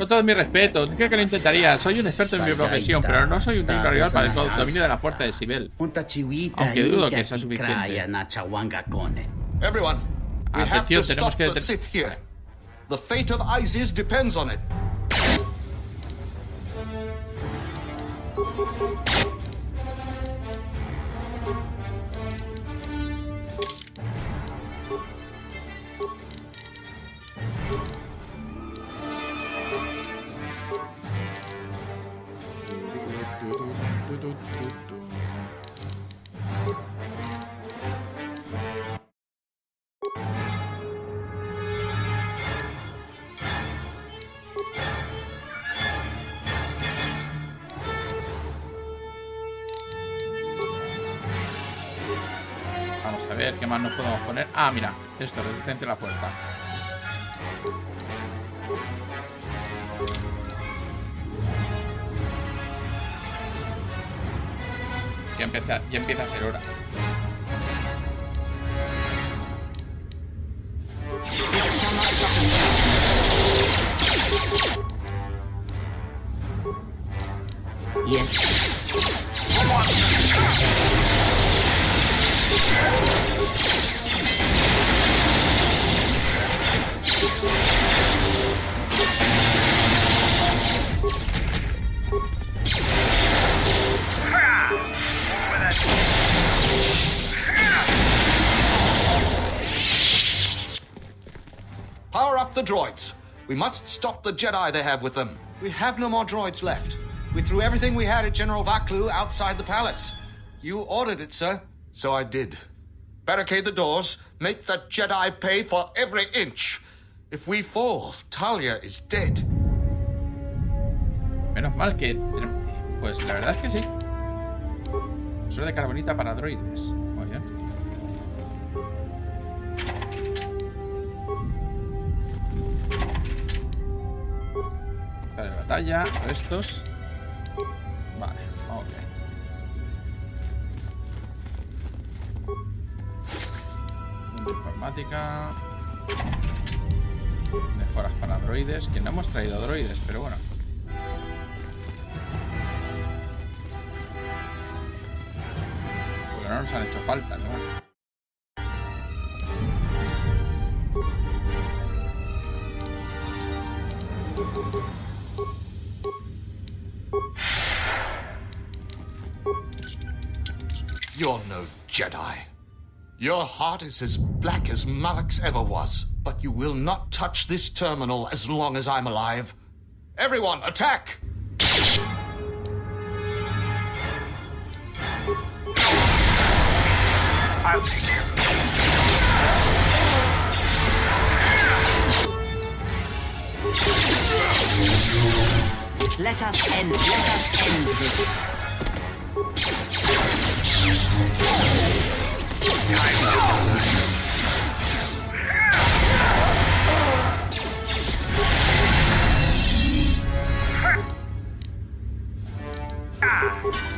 todo mi respeto, creo que lo intentaría. Soy un experto en mi profesión, pero no soy un técnico rival para el dominio de la fuerza de Sibel. Aunque dudo que sea suficiente. Everyone, we have to Atención, tenemos stop que the Sith here. The fate of ISIS depends on it. Vamos a ver qué más nos podemos poner. Ah, mira, esto, resistente a la fuerza. Ya empieza a ser hora. Yes. Power up the droids. We must stop the Jedi they have with them. We have no more droids left. We threw everything we had at General Vaklu outside the palace. You ordered it, sir. So I did. Barricade the doors. Make the Jedi pay for every inch. If we fall, Talia is dead. Menos mal que... Pues la verdad es que sí. Suero de carbonita para droides. Muy bien. Vale, batalla, restos. Vale, ok. Mundo informática. Mejoras para droides, que no hemos traído droides, pero bueno. Porque no nos han hecho falta, ¿no? You're no Jedi. Your heart is as black as Malak's ever was, but you will not touch this terminal as long as I'm alive. Everyone, attack! I'll take care of it. Let us end this.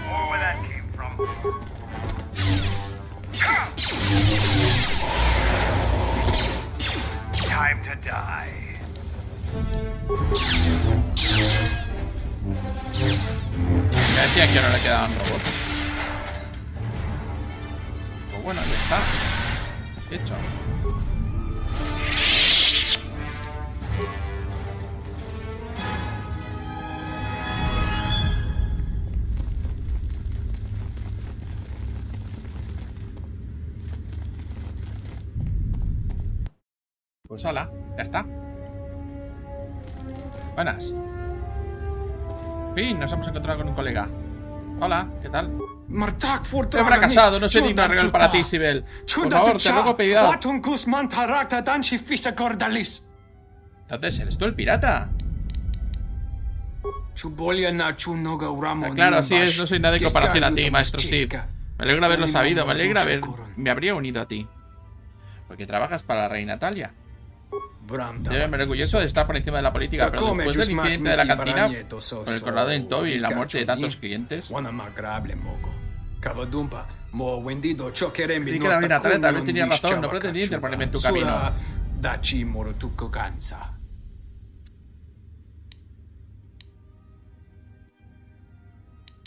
Or where that came from. Time to die. Me decía que no le quedaban robots. Pues bueno, ya está. Hecho. Pues hola, ya está. Buenas. Fin, nos hemos encontrado con un colega. Hola, ¿qué tal? He fracasado, no soy digno de regalo para ti, Sibel. Por favor, te ruego piedad. Entonces, ¿eres tú el pirata? Claro, así es, no soy nada de comparación a ti, maestro Sith. Me alegra haberlo sabido, me alegra me habría unido a ti. Porque trabajas para la reina Talia. Me enorgullezco de estar por encima de la política, pero después del incidente de la cantina, con el coronado en Toby y la muerte de tantos clientes, creí que la reina Talia tal vez tenía razón, no pretendía interponerme en tu camino.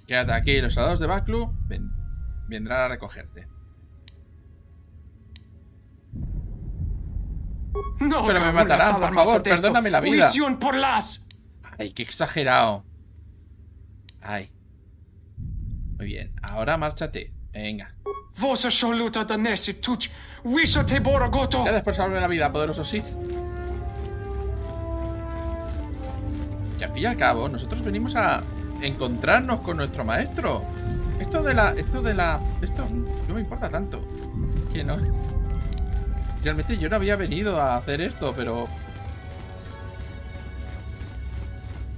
Quédate aquí, los soldados de Baklu vendrán a recogerte. No, pero me matarán, por favor, perdóname la vida. Ay, qué exagerado. Ay. Muy bien, ahora márchate. Venga. Gracias por salvarme la vida, poderoso Sith. Que al fin y al cabo, nosotros venimos a encontrarnos con nuestro maestro. Esto no me importa tanto. Que no. Realmente yo no había venido a hacer esto, pero...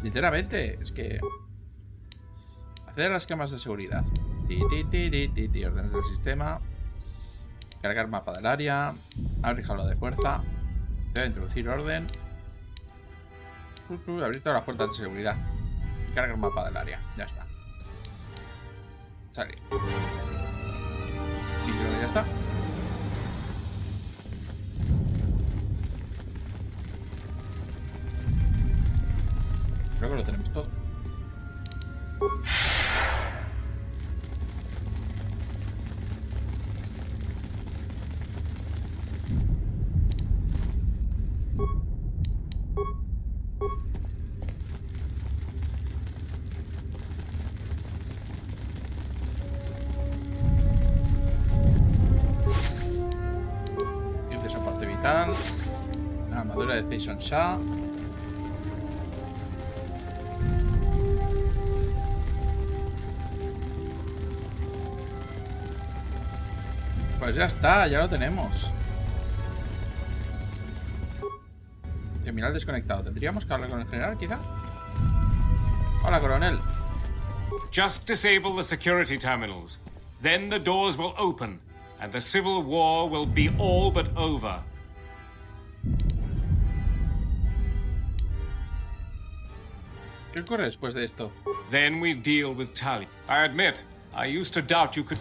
Sinceramente, es que... Hacer las camas de seguridad. Órdenes del sistema. Cargar mapa del área. Abrir jaula de fuerza. Debe introducir orden. Abrir todas las puertas de seguridad. Cargar mapa del área. Ya está. Salir. Y creo que ya está. Creo que lo tenemos todo. Kit de soporte vital. La armadura de Jason Shah. Pues ya está, ya lo tenemos. Terminal desconectado. ¿Tendríamos que hablar con el general, quizá? Hola, coronel. Just disable the security terminals. Then the doors will open, and the civil war will be all but over. ¿Qué ocurre después de esto? Then we deal with Talia. I admit, I used to doubt you could...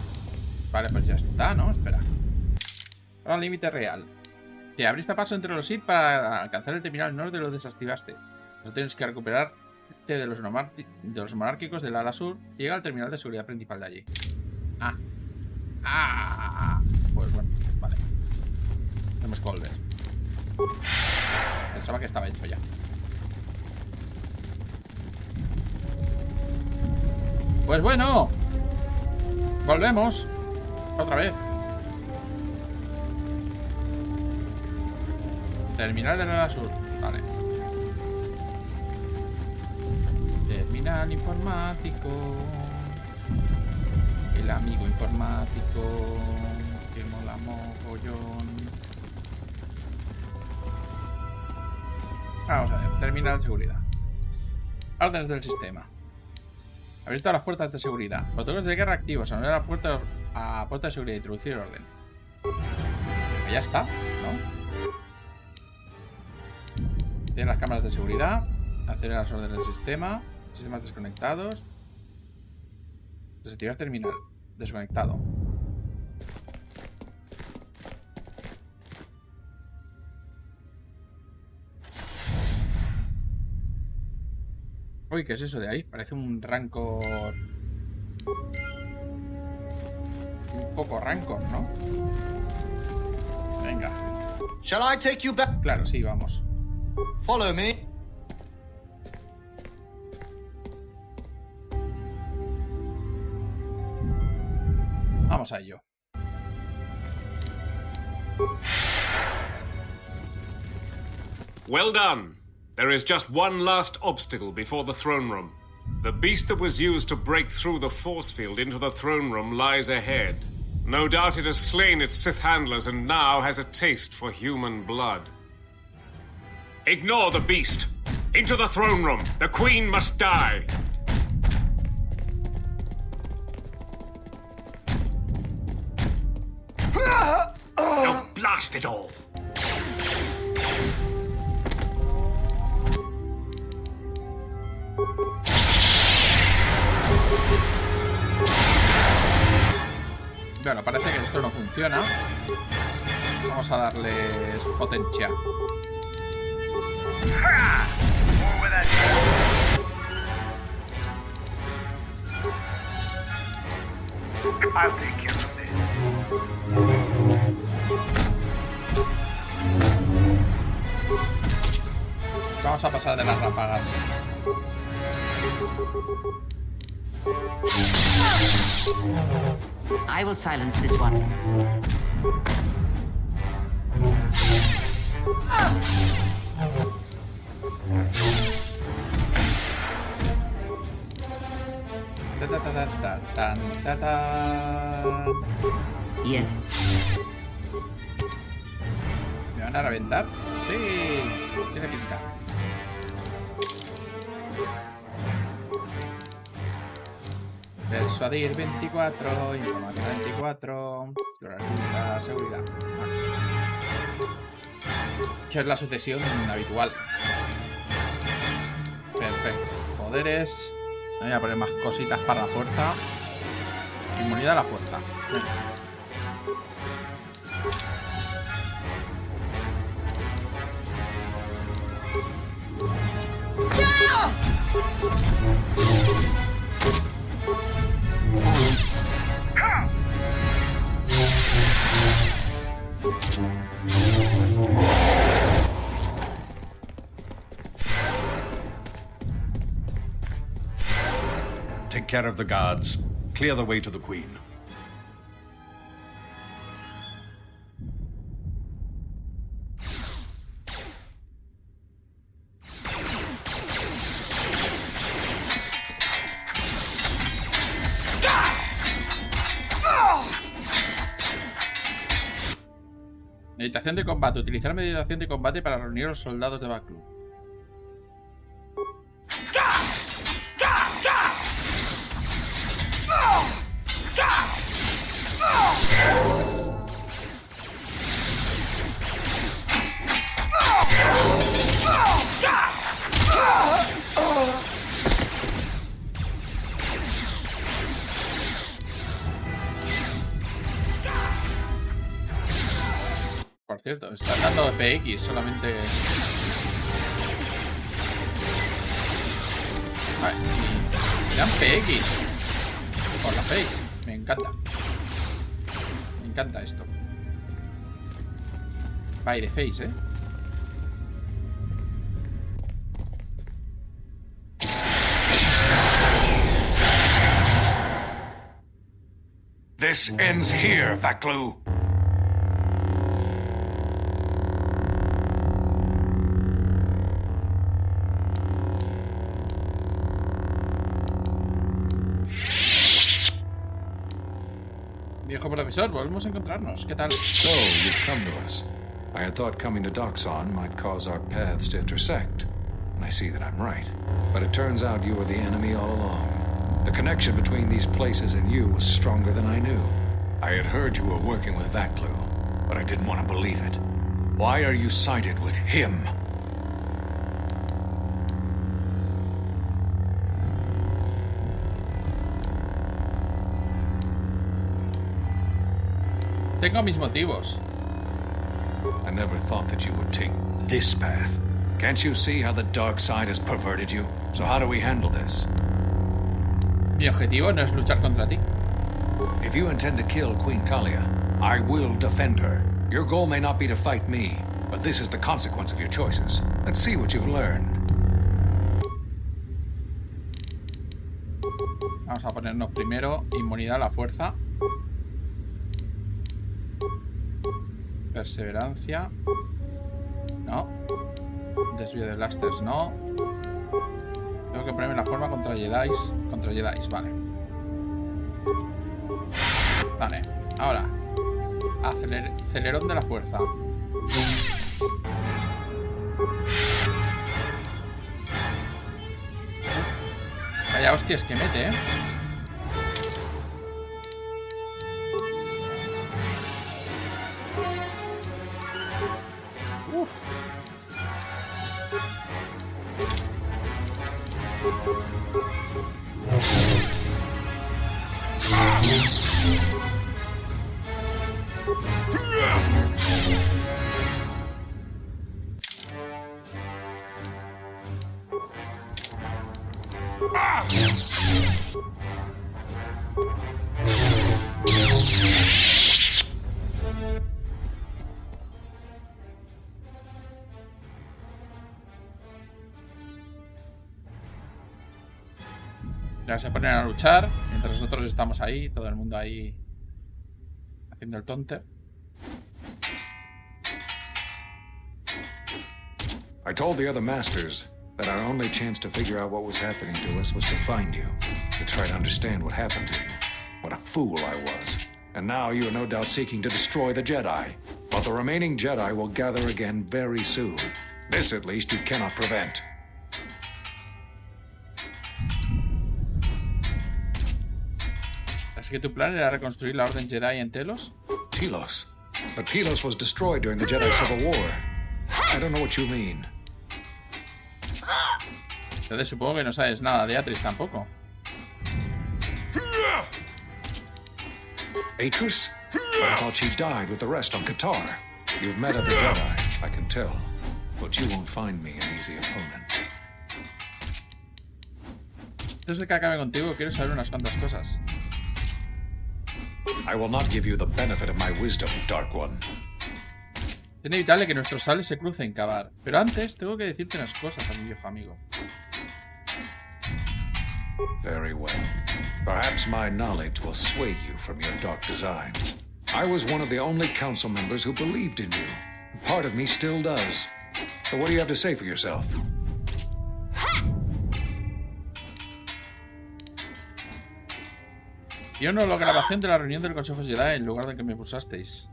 Vale, pues ya está, ¿no? Espera. Ahora límite real. Te abriste paso entre los Sith para alcanzar el terminal norte y lo desactivaste. No tienes que recuperarte de los monárquicos del ala sur y llega al terminal de seguridad principal de allí. Pues bueno, vale. Tenemos que volver. Pensaba que estaba hecho ya. Pues bueno. Volvemos. Otra vez. Terminal del ala sur. Vale. Terminal informático. El amigo informático. Que mola mogollón. Vamos a ver. Terminal de seguridad. Órdenes del sistema. Abrir todas las puertas de seguridad. Protocolos de guerra activos. Anular la puerta de seguridad. Introducir orden. Ya está, ¿no? Tiene las cámaras de seguridad. Acelerar las órdenes del sistema. Sistemas desconectados. Desactivar terminal. Desconectado. Uy, ¿qué es eso de ahí? Parece un rancor. Un poco rancor, ¿no? Venga. Shall I take you back? Claro, sí, vamos. Follow me. Vamos a ello. Well done. There is just one last obstacle before the throne room. The beast that was used to break through the force field into the throne room lies ahead. No doubt it has slain its Sith handlers and now has a taste for human blood. Ignore the beast. Into the throne room. The Queen must die. Oh, blast it all. Bueno, parece que esto no funciona. Vamos a darles potencia. I'll take care of this. Vamos a pasar de las ráfagas. I will silence this one. Yes. ¿Me van a reventar? Sí, tiene pinta. Persuadir 24, informática 24, explorar seguridad. Vale. Que es la sucesión habitual. Perfecto. Poderes. Voy a poner más cositas para la fuerza. Inmunidad a la fuerza. Take care of the guards. Clear the way to the Queen. Meditación de combate. Utilizar meditación de combate para reunir a los soldados de Baklu. Por cierto, está dando PX solamente. Vale, y dan PX por la face. Me encanta. Me encanta esto. By the face, This ends here, Vaklu. Viejo profesor, volvemos a encontrarnos. ¿Qué tal? So, you've come to us. I had thought coming to Doxon might cause our paths to intersect. And I see that I'm right. But it turns out you were the enemy all along. The connection between these places and you was stronger than I knew. I had heard you were working with Vaklu, but I didn't want to believe it. Why are you sided with him? Tengo mis motivos. I never thought that you would take this path. Can't you see how the dark side has perverted you? So how do we handle this? Mi objetivo no es luchar contra ti. If you intend to kill Queen Talia, I will defend her. Your goal may not be to fight me, but this is the consequence of your choices. Let's see what you've learned. Vamos a ponernos primero inmunidad a la fuerza. Perseverancia. No. Desvío de blasters, no. Tengo que ponerme la forma contra Jedis. Contra Jedis, vale. Vale, ahora acelerón de la fuerza. Vaya hostias que mete, Uf. Ya se ponen a luchar mientras nosotros estamos ahí, todo el mundo ahí haciendo el tonte. I told the other masters that our only chance to figure out what was happening to us was to find you, to try to understand what happened to you. What a fool I was. And now you are no doubt seeking to destroy the Jedi. But the remaining Jedi will gather again very soon. This, at least, you cannot prevent. ¿Así que tu plan era reconstruir la Orden Jedi en Telos? Telos? But Telos was destroyed during the Jedi Civil War. I don't know what you mean. Entonces supongo que no sabes nada de Atris tampoco. Atris? I thought she died with the rest on Kotor. You've met other Jedi, I can tell. But you won't find me an easy opponent. Antes de que acabe contigo, quiero saber unas cuantas cosas. I will not give you the benefit of my wisdom, Dark One. Es inevitable que nuestros sables se crucen, Cabar. Pero antes tengo que decirte unas cosas a mi viejo amigo. Very well. Perhaps my knowledge will sway you from your dark designs. I was one of the only council members who believed in you. Part of me still does. So what do you have to say for yourself? Yo no la grabación de la reunión del Consejo Jedi en lugar de que me pulsasteis.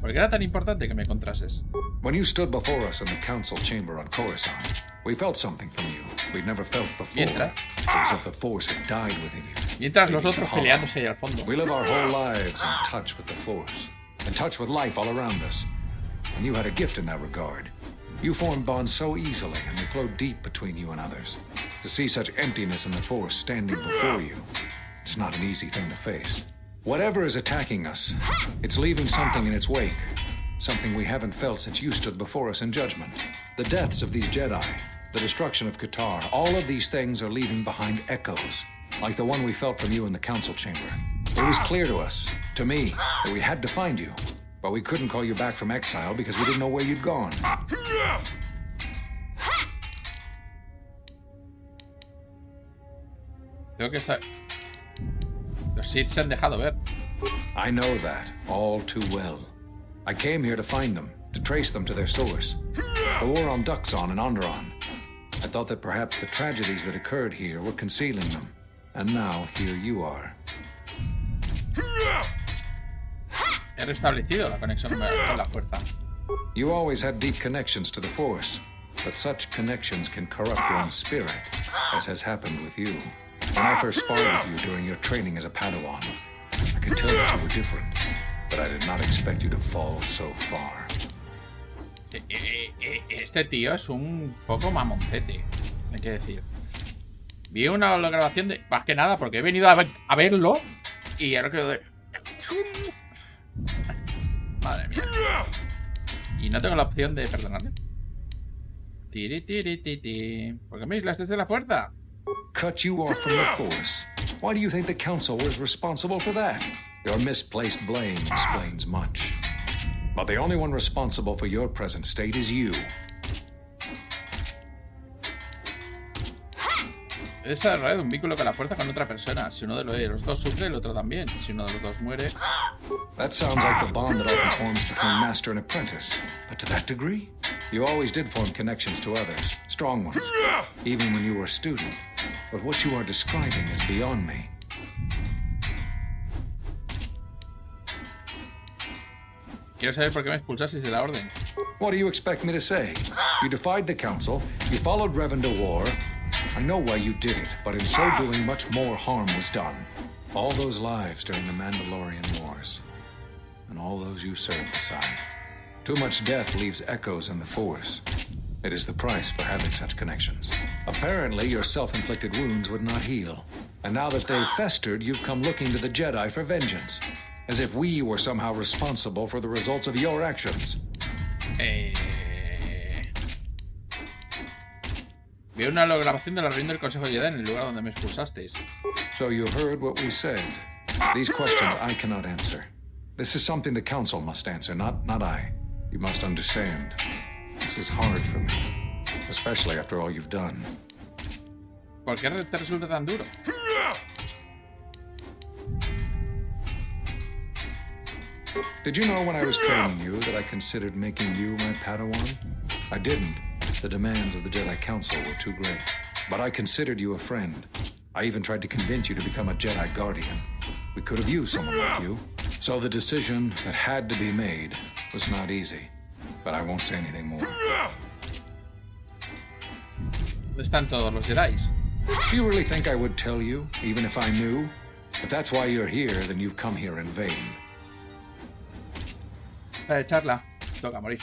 ¿Por qué era tan importante que me encontrases? When you stood before us in the council chamber on Coruscant, we felt something from you we'd never felt before. Mientras, It was if the Force had died within you. mientras los otros peleándose ahí al fondo. We live our whole lives in touch with the Force, in touch with life all around us. And you had a gift in that regard. You formed bonds so easily, and they flowed deep between you and others. To see such emptiness in the Force standing before you, not an easy thing to face. Whatever is attacking us, it's leaving something in its wake. Something we haven't felt since you stood before us in judgment. The deaths of these Jedi, the destruction of Kotor, all of these things are leaving behind echoes, like the one we felt from you in the council chamber. It was clear to us, to me, that we had to find you, but we couldn't call you back from exile because we didn't know where you'd gone. Tengo que saber. Los Sith se han dejado ver. I know that, all too well. I came here to find them, to trace them to their source. The war on Duxon and Onderon. I thought that perhaps the tragedies that occurred here were concealing them. And now, here you are. He restablecido la conexión con la fuerza. You always had deep connections to the Force, but such connections can corrupt one's spirit, as has happened with you. When I first sparred with you during your training as a Padawan, I could tell that you were different, but I did not expect you to fall so far. Este tío es un poco mamoncete, hay que decir. Vi una grabación de... Más que nada porque he venido a verlo y ahora creo de... Madre mía. Y no tengo la opción de perdonarle. Tiri, tiri, tiri. ¿Por qué me aislaste de la fuerza? Cut you off from the Force. Why do you think the Council was responsible for that? Your misplaced blame explains much. But the only one responsible for your present state is you. Es desarrollar un vínculo con la fuerza con otra persona. Si uno de los dos sufre, el otro también. Si uno de los dos muere... That sounds like the bond that often forms between master and apprentice. But to that degree, you always did form connections to others, strong ones, even when you were a student. But what you are describing is beyond me. Quiero saber por qué me expulsasteis de la orden. What do you expect me to say? You defied the council, you followed Revan to war. I know why you did it, but in so doing much more harm was done. All those lives during the Mandalorian Wars. And all those you served beside. Too much death leaves echoes in the Force. It is the price for having such connections. Apparently, your self-inflicted wounds would not heal. And now that they've festered, you've come looking to the Jedi for vengeance. As if we were somehow responsible for the results of your actions. Vi una grabación de la reunión del Consejo Jedi en el lugar donde me expulsasteis. So you heard what we said. These questions I cannot answer. This is something the Council must answer, not I. You must understand. This is hard for me. Especially after all you've done. ¿Por qué te resulta tan duro? Did you know when I was training you that I considered making you my Padawan? I didn't. The demands of the Jedi Council were too great. But I considered you a friend. I even tried to convince you to become a Jedi Guardian. We could have used someone like you. So the decision that had to be made was not easy. But I won't say anything more. ¿Dónde están todos los Jedis? Do you really think I would tell you, even if I knew? If that's why you're here, then you've come here in vain. Charla. Toca morir.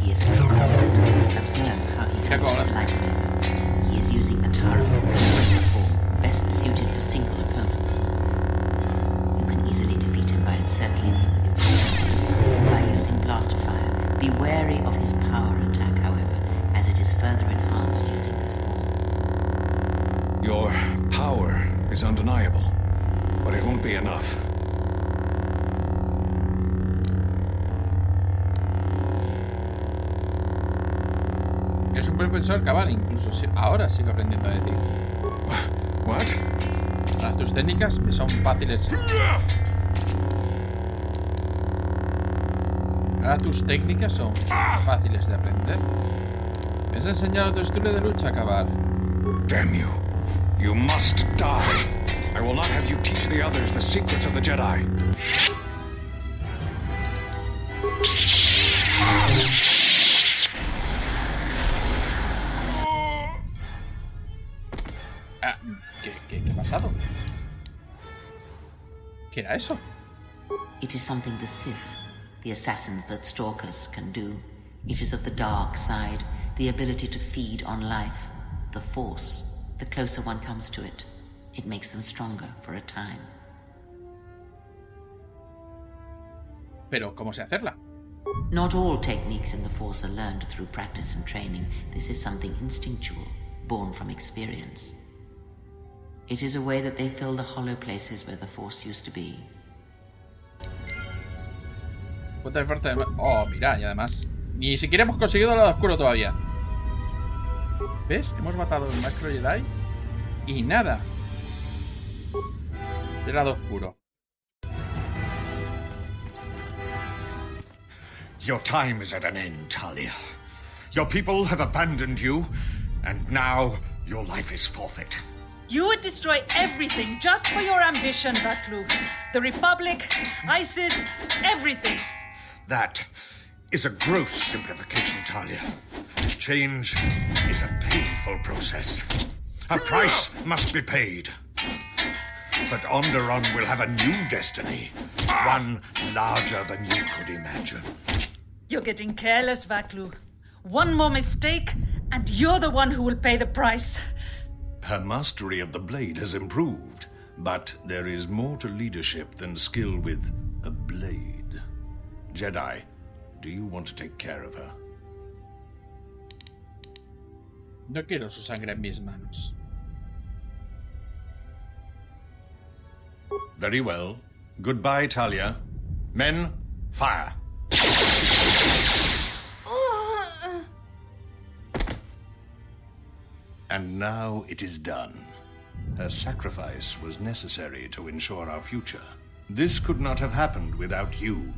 He is very confident. Observe how he handles his lightsaber. He is using a Tara, aggressive form, best suited for single opponents. You can easily defeat him by encircling him with your weapons, by using blaster fire. Be wary of his power attack, however, as it is further enhanced using this form. Your power is undeniable, but it won't be enough. Es un buen profesor, cabal, incluso ahora sigo aprendiendo de ti. What? Ahora tus técnicas me son fáciles. Ahora tus técnicas son fáciles de aprender. Me has enseñado tu estilo de lucha, cabal. Damn you. You must die. I will not have you teach the others the secrets of the Jedi. ¿Qué ha pasado? ¿Qué era eso? It is something the Sith, the assassins that stalk us, can do. It is of the dark side, the ability to feed on life, the Force. The closer one comes to it, it makes them stronger for a time. Pero, ¿cómo sé hacerla? Not all techniques in the Force are learned through practice and training. This is something instinctual, born from experience. It is a way that they fill the hollow places where the Force used to be. Oh, mira, y además ni siquiera hemos conseguido el lado oscuro todavía. ¿Ves? Hemos matado al maestro Jedi y nada del lado oscuro. Your time is at an end, Talia. Your people have abandoned you, and now your life is forfeit. You would destroy everything just for your ambition, Vaklu. The Republic, ISIS, everything. That is a gross simplification, Talia. Change is a painful process. A price must be paid. But Onderon will have a new destiny. One larger than you could imagine. You're getting careless, Vaklu. One more mistake, and you're the one who will pay the price. Her mastery of the blade has improved, but there is more to leadership than skill with a blade. Jedi, do you want to take care of her? No quiero su sangre en mis manos. Very well. Goodbye, Talia. Men, fire. And now it is done. Her sacrifice was necessary to ensure our future. This could not have happened without you.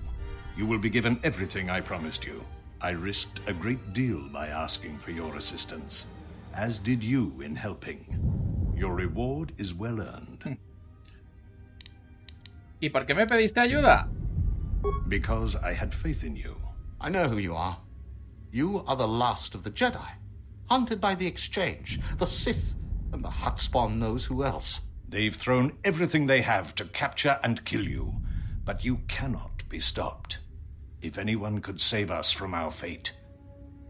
You will be given everything I promised you. I risked a great deal by asking for your assistance, as did you in helping. Your reward is well earned. ¿Y por qué me pediste ayuda? Because I had faith in you. I know who you are. You are the last of the Jedi, hunted by the Exchange, the Sith, and the Hutt spawn knows who else. They've thrown everything they have to capture and kill you, but you cannot be stopped. If anyone could save us from our fate,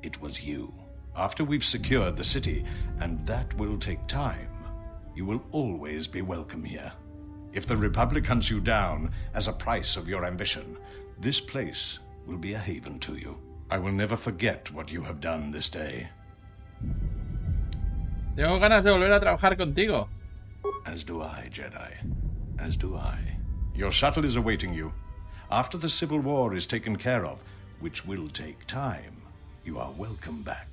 it was you. After we've secured the city, and that will take time, you will always be welcome here. If the Republic hunts you down as a price of your ambition, this place will be a haven to you. I will never forget what you have done this day. Tengo ganas de volver a trabajar contigo. As do I, Jedi. As do I. Your shuttle is awaiting you. After the Civil War is taken care of, which will take time, you are welcome back.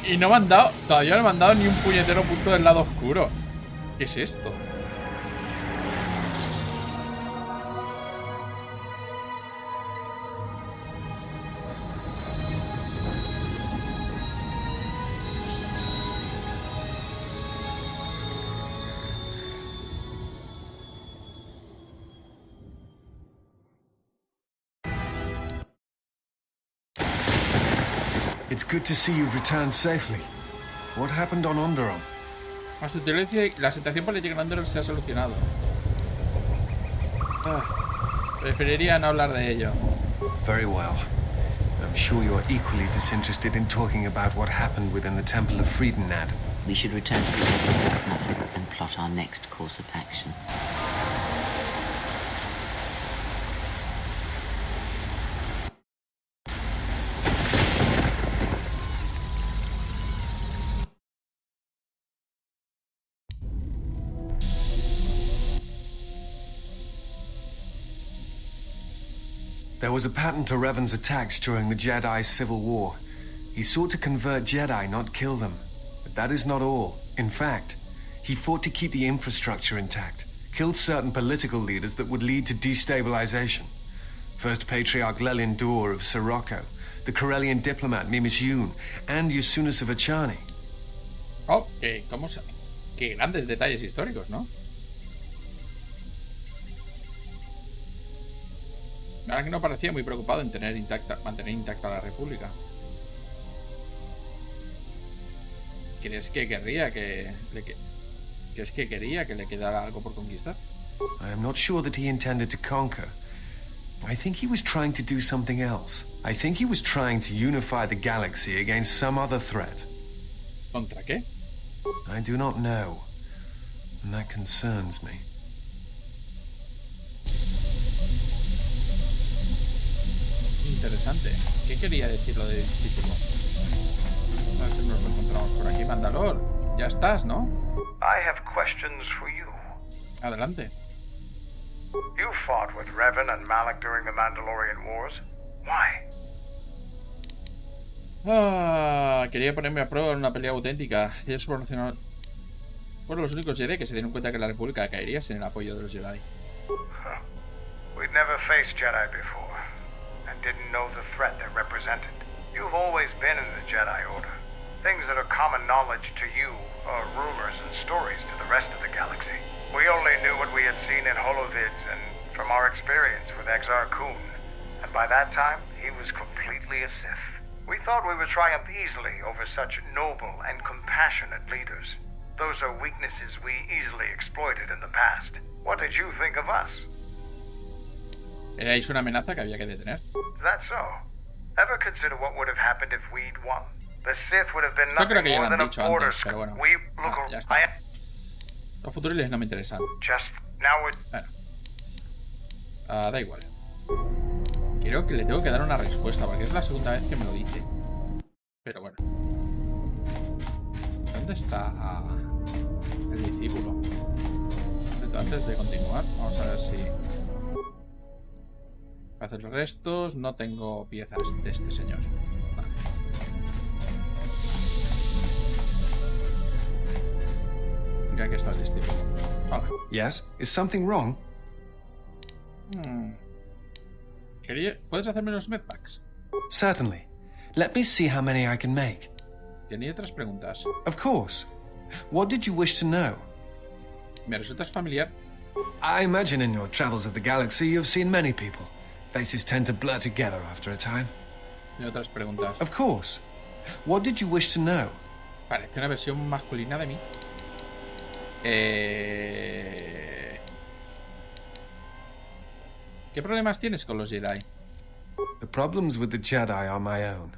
Y no me han dado, todavía no me han dado ni un puñetero punto del lado oscuro. ¿Qué es esto? It's good to see you've returned safely. What happened on Onderon? La situación política en Onderon se ha solucionado. Preferiría no hablar de ello. Very well. I'm sure you're equally disinterested in talking about what happened within the Temple of Friedenad. We should return to the Ebon Hawk and plot our next course of action. There was a pattern to Revan's attacks during the Jedi Civil War. He sought to convert Jedi, not kill them. But that is not all. In fact, he fought to keep the infrastructure intact, killed certain political leaders that would lead to destabilization. First Patriarch Lelin Dor of Sirocco, the Corellian diplomat Mimis Yun, and Yusunus of Achani. Oh, qué grandes detalles históricos, ¿no? La verdad que no parecía muy preocupado en mantener intacta la República. ¿Crees que quería que le quedara algo por conquistar? I am not sure that he intended to conquer. I think he was trying to do something else. I think he was trying to unify the galaxy against some other threat. ¿Contra qué? I do not know. And that concerns me. Interesante. ¿Qué quería decir lo de discípulo? A ver si nos lo encontramos por aquí. Mandalor, ya estás, ¿no? I have questions for you. Adelante. You fought with Revan and Malak during the Mandalorian Wars. Why? Quería ponerme a prueba en una pelea auténtica. Ellos fueron los únicos Jedi que se dieron cuenta que la República caería sin el apoyo de los Jedi. We'd never faced Jedi before, and didn't know the threat they represented. You've always been in the Jedi Order. Things that are common knowledge to you are rumors and stories to the rest of the galaxy. We only knew what we had seen in holovids and from our experience with Exar Kun. And by that time, he was completely a Sith. We thought we would triumph easily over such noble and compassionate leaders. Those are weaknesses we easily exploited in the past. What did you think of us? Erais una amenaza que había que detener. Is that so? Ever consider what would have happened if we'd won? The Sith would have been Yo creo nothing que ya more lo han than a dicho border antes, pero bueno. Ya está. Los futuriles no me interesan. Bueno. Da igual. Creo que le tengo que dar una respuesta, porque es la segunda vez que me lo dice. Pero bueno. ¿Dónde está el discípulo? Antes de continuar, vamos a ver si... Para hacer los restos, no tengo piezas de este señor. Vale. Y aquí está el discípulo. Hola. Yes? Is something wrong? ¿Puedes hacerme los medpacks? Certainly. Let me see how many I can make. Tenía otras preguntas. Of course. What did you wish to know? ¿Me resultas familiar? I imagine in your travels of the galaxy you've seen many people. Faces tend to blur together after a time. Y otras preguntas. Of course. What did you wish to know? Parece una versión masculina de mí. ¿Qué problemas tienes con los Jedi? The problems with the Jedi are my own.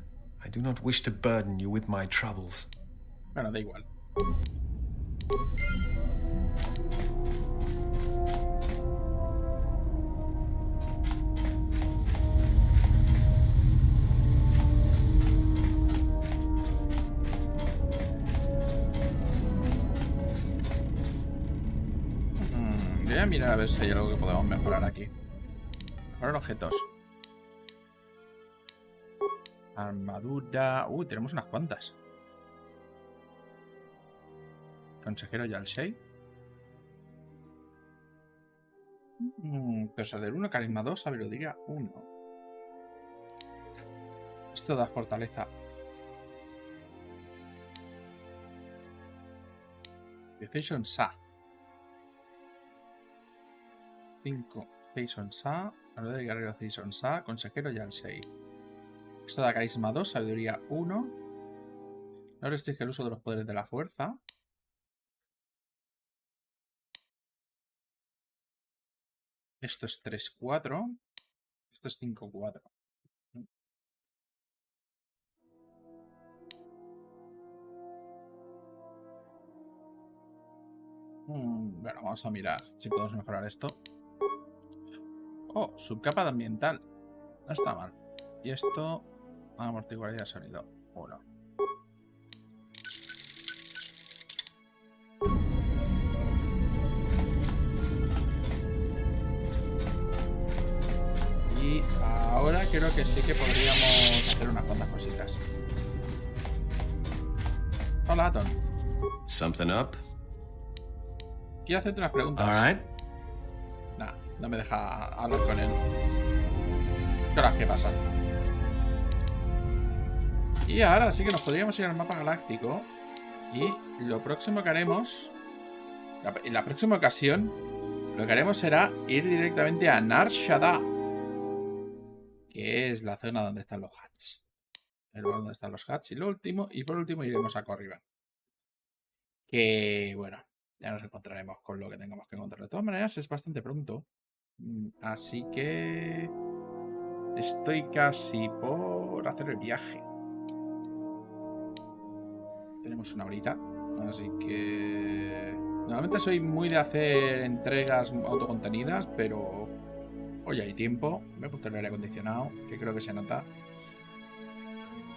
I do not wish to burden you with my troubles. Bueno, da igual. Voy a mirar a ver si hay algo que podemos mejorar aquí. Mejorar objetos. Armadura... tenemos unas cuantas. Consejero Yalshei. Persuader 1, carisma 2, sabiduría 1. Esto da fortaleza. Station Sa. 5. Station Sa. Armadura de guerrero Station Sa. Consejero Yalshei. Esto da carisma 2, sabiduría 1. No restringe el uso de los poderes de la fuerza. Esto es 3-4. Esto es 5-4. Bueno, vamos a mirar si podemos mejorar esto. Oh, subcapa de ambiental. No está mal. Y esto... amortiguar y sonido. 1. Y ahora creo que sí que podríamos hacer unas cuantas cositas. Hola, Aton. Something up? Quiero hacerte unas preguntas. All right. Nah, no me deja hablar con él. Cosas que pasan. Y ahora sí que nos podríamos ir al mapa galáctico. Y lo próximo que haremos... En la próxima ocasión, lo que haremos será ir directamente a Nar Shaddaa, que es la zona donde están los Huts. El lugar donde están los Huts. Y por último iremos a Corriban. Que, bueno, ya nos encontraremos con lo que tengamos que encontrar. De todas maneras, es bastante pronto. Así que... estoy casi por hacer el viaje. Tenemos una horita. Así que... normalmente soy muy de hacer entregas autocontenidas, pero... hoy hay tiempo. Me he puesto el aire acondicionado, que creo que se nota.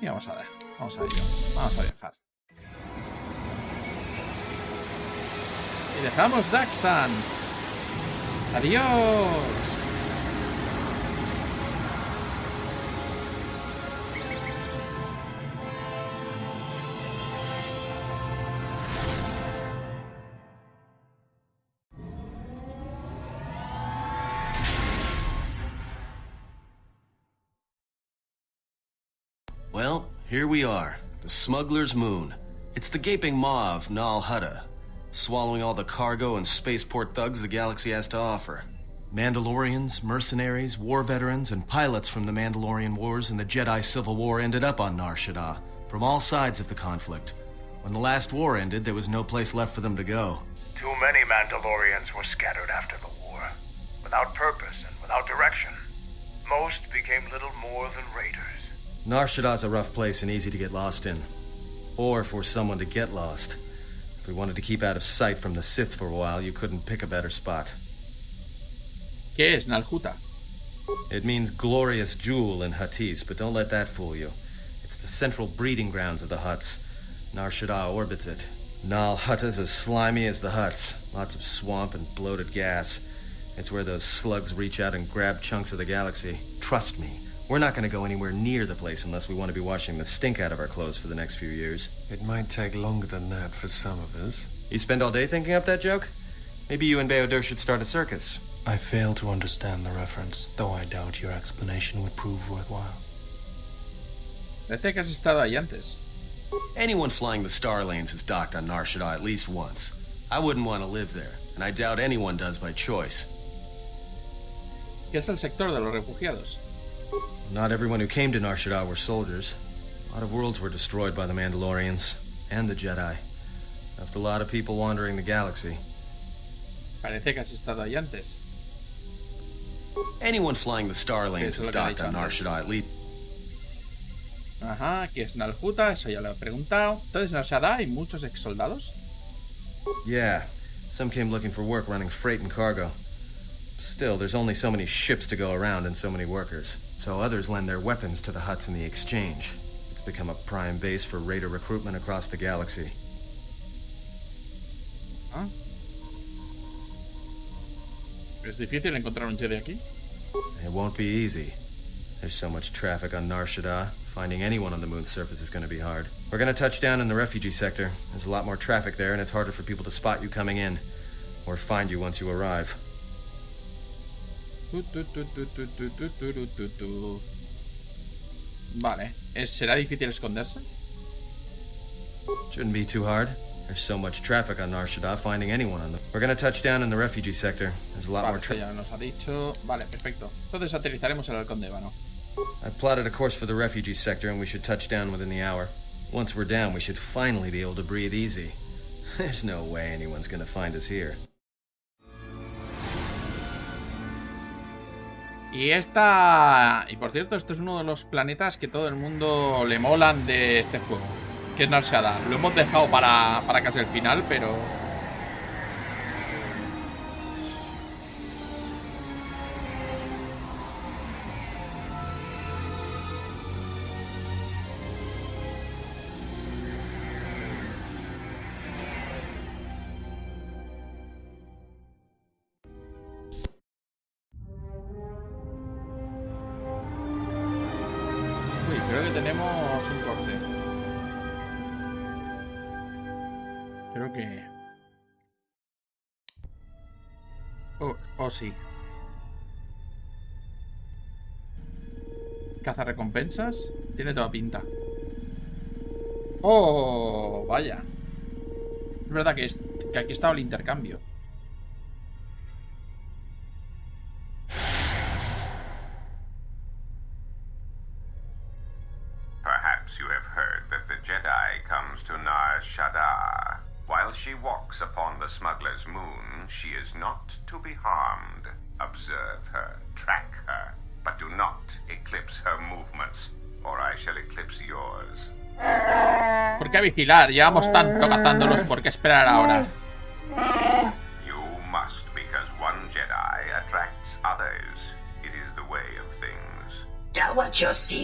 Y vamos a ver. Vamos a ello. Vamos a viajar. Y dejamos Daxan. Adiós. Well, here we are. The Smuggler's Moon. It's the gaping maw of Nal Hutta, swallowing all the cargo and spaceport thugs the galaxy has to offer. Mandalorians, mercenaries, war veterans, and pilots from the Mandalorian Wars and the Jedi Civil War ended up on Nar Shaddaa, from all sides of the conflict. When the last war ended, there was no place left for them to go. Too many Mandalorians were scattered after the war, without purpose and without direction. Most became little more than raiders. Nar Shaddaa's a rough place and easy to get lost in. Or for someone to get lost. If we wanted to keep out of sight from the Sith for a while, you couldn't pick a better spot. ¿Qué es Nal Hutta? It means glorious jewel in Huttese, but don't let that fool you. It's the central breeding grounds of the Hutts. Nar Shaddaa orbits it. Nal Hutta's as slimy as the Hutts. Lots of swamp and bloated gas. It's where those slugs reach out and grab chunks of the galaxy. Trust me. We're not going to go anywhere near the place unless we want to be washing the stink out of our clothes for the next few years. It might take longer than that for some of us. You spend all day thinking up that joke? Maybe you and Beodur should start a circus. I fail to understand the reference, though I doubt your explanation would prove worthwhile. Parece que has estado ahí antes. Anyone flying the Star Lanes has docked on Nar Shaddaa at least once. I wouldn't want to live there, and I doubt anyone does by choice. ¿Qué es el sector de los refugiados? Not everyone who came to Nar Shaddaa were soldiers. A lot of worlds were destroyed by the Mandalorians and the Jedi. Left a lot of people wandering the galaxy. Parece que has estado ahí antes. Anyone flying the Star Lanes has docked on Nar Shaddaa at least. Ajá, ¿qué es Nal Hutta? Eso ya lo he preguntado. Entonces, ¿en Nar Shaddaa hay muchos ex soldados? Yeah, some came looking for work running freight and cargo. Still, there's only so many ships to go around and so many workers. So others lend their weapons to the Hutts in the exchange. It's become a prime base for raider recruitment across the galaxy. ¿Ah? ¿Es difícil encontrar un Jedi aquí? It won't be easy. There's so much traffic on Nar Shaddaa. Finding anyone on the moon's surface is going to be hard. We're going to touch down in the refugee sector. There's a lot more traffic there, and it's harder for people to spot you coming in. Or find you once you arrive. Vale. ¿Será difícil esconderse? Shouldn't be too hard. There's so much traffic on Nar Shaddaa, finding anyone on the... We're going to touch down in the refugee sector. There's a lot more traffic. Ya nos ha dicho. Vale, perfecto. Entonces aterrizaremos en el Halcón de Ébano. I've plotted a course for the refugee sector, and we should touch down within the hour. Once we're down, we should finally be able to breathe easy. There's no way anyone's going to find us here. Y esta... Y por cierto, esto es uno de los planetas que todo el mundo le molan de este juego, que es Nar Shaddaa. Lo hemos dejado para casi el final, pero... Creo que tenemos un corte. Creo que... Oh, sí. Cazarrecompensas. Tiene toda pinta. Oh, vaya. Es verdad que aquí estaba el intercambio. Perhaps you have heard that the Jedi comes to Nar Shaddaa. While she walks upon the smuggler's moon, she is not to be harmed. Observe her, track her, but do not eclipse her movements, or I shall eclipse yours. ¿Por qué vigilar? Llevamos tanto cazándolos, ¿por qué esperar ahora? You must, because one Jedi attracts others. It is the way of things.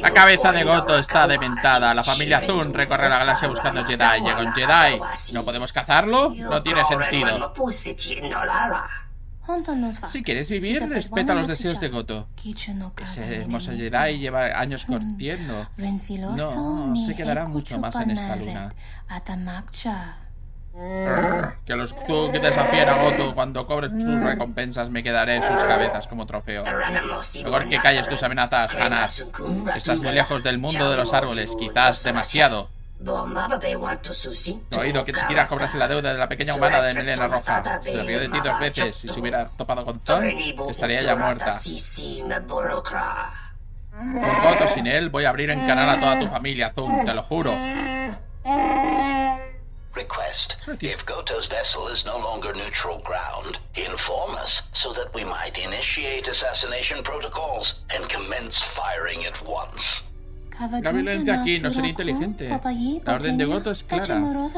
La cabeza de Goto está dementada. La familia Zun recorre la galaxia buscando Jedi. Llega un Jedi. ¿No podemos cazarlo? No tiene sentido. Si quieres vivir, respeta los deseos de Goto. Ese hermoso Jedi lleva años curtiendo. No, se quedará mucho más en esta luna. Que los que desafíen a Goto cuando cobres sus recompensas me quedaré sus cabezas como trofeo. Mejor que calles tus amenazas, Hannah. Estás muy lejos del mundo de los árboles, quizás demasiado. He oído que siquiera cobrase la deuda de la pequeña humana de melena roja. Se rió de ti 2 veces y si hubiera topado con Zon, estaría ya muerta. Con Goto, sin él, voy a abrir en canal a toda tu familia, Zun, te lo juro. Request. If Goto's vessel is no longer neutral ground, inform us so that we might initiate assassination protocols and commence firing at once. La violencia aquí no sería inteligente. La orden de Goto es clara. No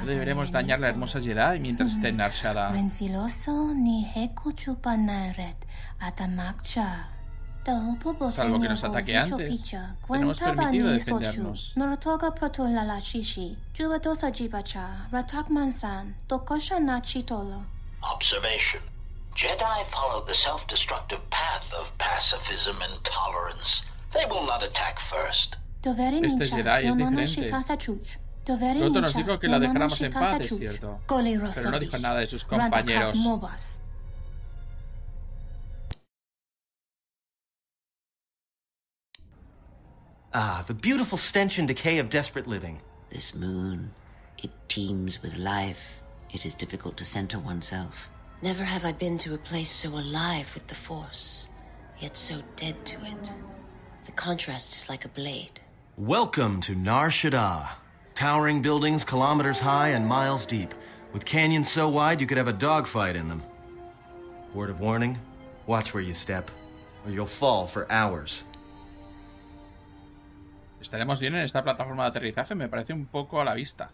deberemos dañar la hermosa Jedi mientras esté en Nar Shaddaa. Salvo que nos ataque antes. Tenemos permitido defendernos. Observation. Jedi follow the self-destructive path of pacifism and tolerance. They will not attack first. Este Jedi es diferente. Kotor nos dijo que la dejáramos en paz, es cierto. Pero no dijo nada de sus compañeros. Ah, the beautiful stench and decay of desperate living. This moon, it teems with life. It is difficult to center oneself. Never have I been to a place so alive with the Force, yet so dead to it. The contrast is like a blade. Welcome to Nar Shaddaa. Towering buildings kilometers high and miles deep, with canyons so wide you could have a dogfight in them. Word of warning, watch where you step, or you'll fall for hours. ¿Estaremos bien en esta plataforma de aterrizaje? Me parece un poco a la vista.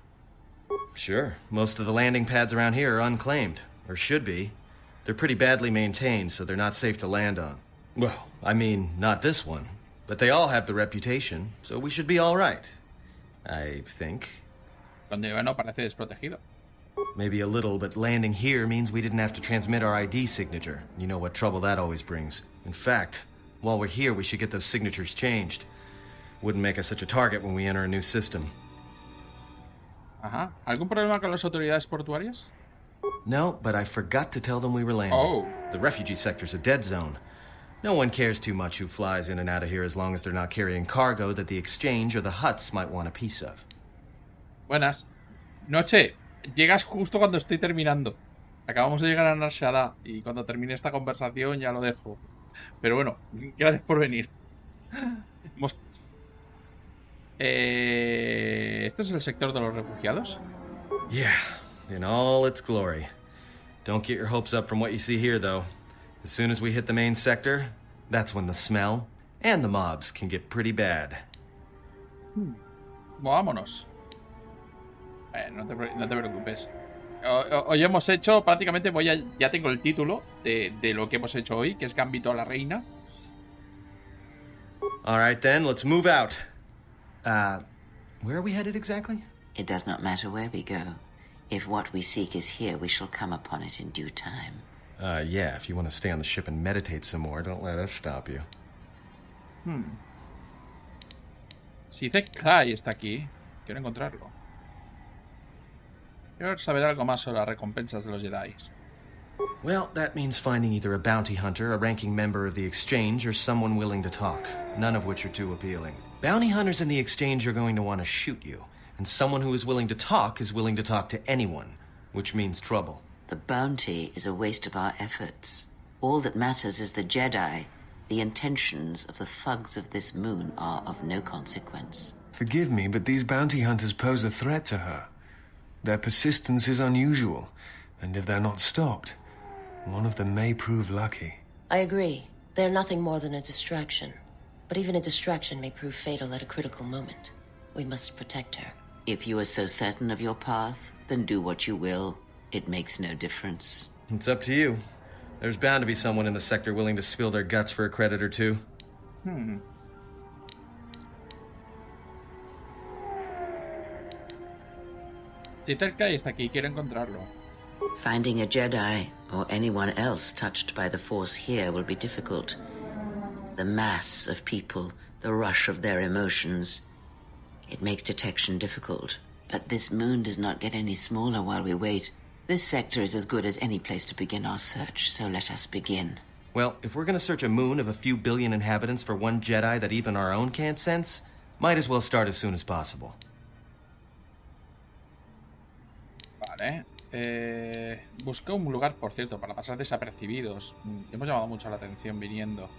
Sure. Most of the landing pads around here are unclaimed, or should be. They're pretty badly maintained, so they're not safe to land on. Well, I mean, not this one. But they all have the reputation, so we should be all right. I think. Donde bueno, parece desprotegido. Maybe a little, but landing here means we didn't have to transmit our ID signature. You know what trouble that always brings. In fact, while we're here, we should get those signatures changed. Wouldn't make us such a target when we enter a new system. Ajá. ¿Algún problema con las autoridades portuarias? No, but I forgot to tell them we were landing. Oh. The refugee sector's a dead zone. No one cares too much who flies in and out of here as long as they're not carrying cargo that the exchange or the Hutts might want a piece of. Buenas. Noche, llegas justo cuando estoy terminando. Acabamos de llegar a Nar Shaddaa y cuando termine esta conversación ya lo dejo. Pero bueno, gracias por venir. ¿Este es el sector de los refugiados? Yeah, in all its glory. Don't get your hopes up from what you see here, though. As soon as we hit the main sector, that's when the smell and the mobs can get pretty bad. Vámonos. No te preocupes. Hoy hemos hecho, prácticamente ya tengo el título de lo que hemos hecho hoy, que es Gambito a la Reina. Alright then, let's move out. Where are we headed exactly? It does not matter where we go. If what we seek is here, we shall come upon it in due time. Yeah, if you want to stay on the ship and meditate some more, don't let us stop you. Si dice Kai está aquí, quiero encontrarlo. Quiero saber algo más sobre las recompensas de los Jedi. Well, that means finding either a bounty hunter, a ranking member of the Exchange, or someone willing to talk, none of which are too appealing. Bounty hunters in the Exchange are going to want to shoot you, and someone who is willing to talk is willing to talk to anyone, which means trouble. The bounty is a waste of our efforts. All that matters is the Jedi. The intentions of the thugs of this moon are of no consequence. Forgive me, but these bounty hunters pose a threat to her. Their persistence is unusual, and if they're not stopped, one of them may prove lucky. I agree. They're nothing more than a distraction. But even a distraction may prove fatal at a critical moment. We must protect her. If you are so certain of your path, then do what you will. It makes no difference. It's up to you. There's bound to be someone in the sector willing to spill their guts for a credit or two. Titelkai está aquí, quiero encontrarlo. Finding a Jedi, or anyone else touched by the Force here, will be difficult. The mass of people, the rush of their emotions, it makes detection difficult. But this moon does not get any smaller while we wait. This sector is as good as any place to begin our search, so let us begin. Well, if we're gonna search a moon of a few billion inhabitants for one Jedi that even our own can't sense, might as well start as soon as possible. Vale. Busqué un lugar, por cierto, para pasar desapercibidos. Hemos llamado mucho la atención viniendo.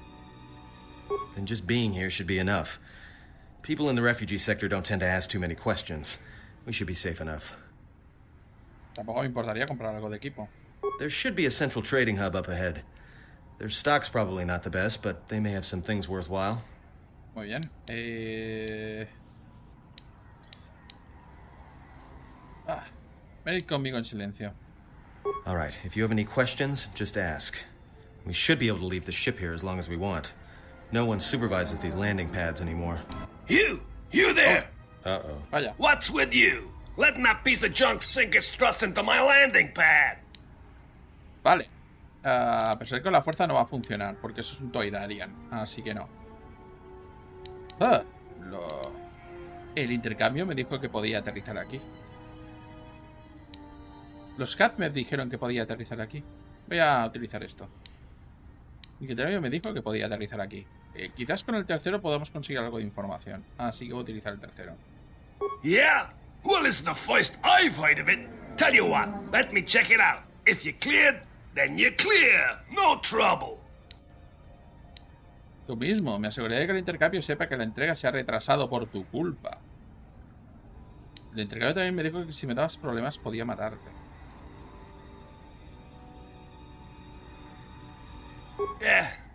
Then just being here should be enough. People in the refugee sector don't tend to ask too many questions. We should be safe enough. Tampoco me importaría comprar algo de equipo. There should be a central trading hub up ahead. Their stock's probably not the best, but they may have some things worthwhile. Muy bien. Venid conmigo en silencio. All right, if you have any questions, just ask. We should be able to leave the ship here as long as we want. No one supervises these landing pads anymore. You there! Uh-oh. Vaya. What's with you? Letting that piece of junk sink its thrust into my landing pad. Vale. Pensé que con la fuerza no va a funcionar, porque eso es un Toydarian, así que no. El intercambio me dijo que podía aterrizar aquí. Los Cat me dijeron que podía aterrizar aquí. Voy a utilizar esto. El intercambio me dijo que podía aterrizar aquí. Quizás con el tercero podamos conseguir algo de información. Así que voy a utilizar el tercero. Yeah? Well, it's the first I've heard of it. Tell you what, let me check it out. If you're cleared, then you're clear. No trouble. Tú mismo, me aseguraré que el intercambio sepa que la entrega se ha retrasado por tu culpa. El intercambio también me dijo que si me dabas problemas podía matarte.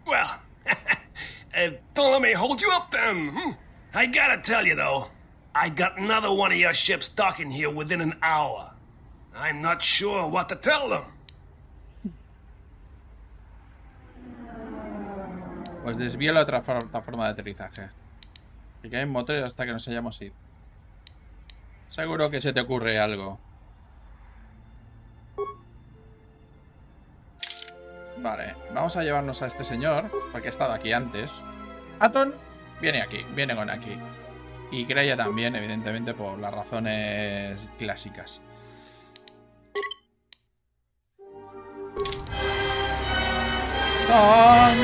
Well, don't let me hold you up then. I gotta tell you though, I got another one of your ships docking here within an hour. I'm not sure what to tell them. Pues desvía la otra plataforma de aterrizaje. Que caen motores hasta que nos hayamos ido. Seguro que se te ocurre algo. Vale, vamos a llevarnos a este señor, porque ha estado aquí antes. Aton viene con aquí. Y Creia también, evidentemente, por las razones clásicas. ¡Tan!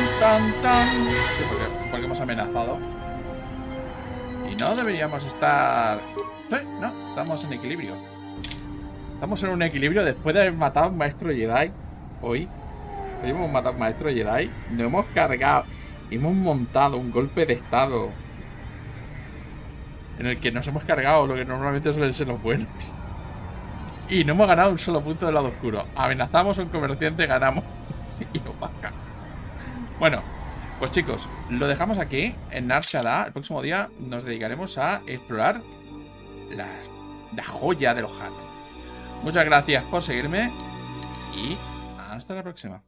Sí, porque hemos amenazado. Y no deberíamos estar... No, estamos en equilibrio. Estamos en un equilibrio después de haber matado a un maestro Jedi hoy. Hoy hemos matado a un maestro Jedi. Nos hemos cargado. Hemos montado un golpe de estado en el que nos hemos cargado lo que normalmente suelen ser los buenos. Y no hemos ganado un solo punto del lado oscuro. Amenazamos a un comerciante, ganamos. Y nos baja. Bueno, pues chicos, lo dejamos aquí en Nar Shaddaa. El próximo día nos dedicaremos a explorar la joya de los Hutt. Muchas gracias por seguirme y hasta la próxima.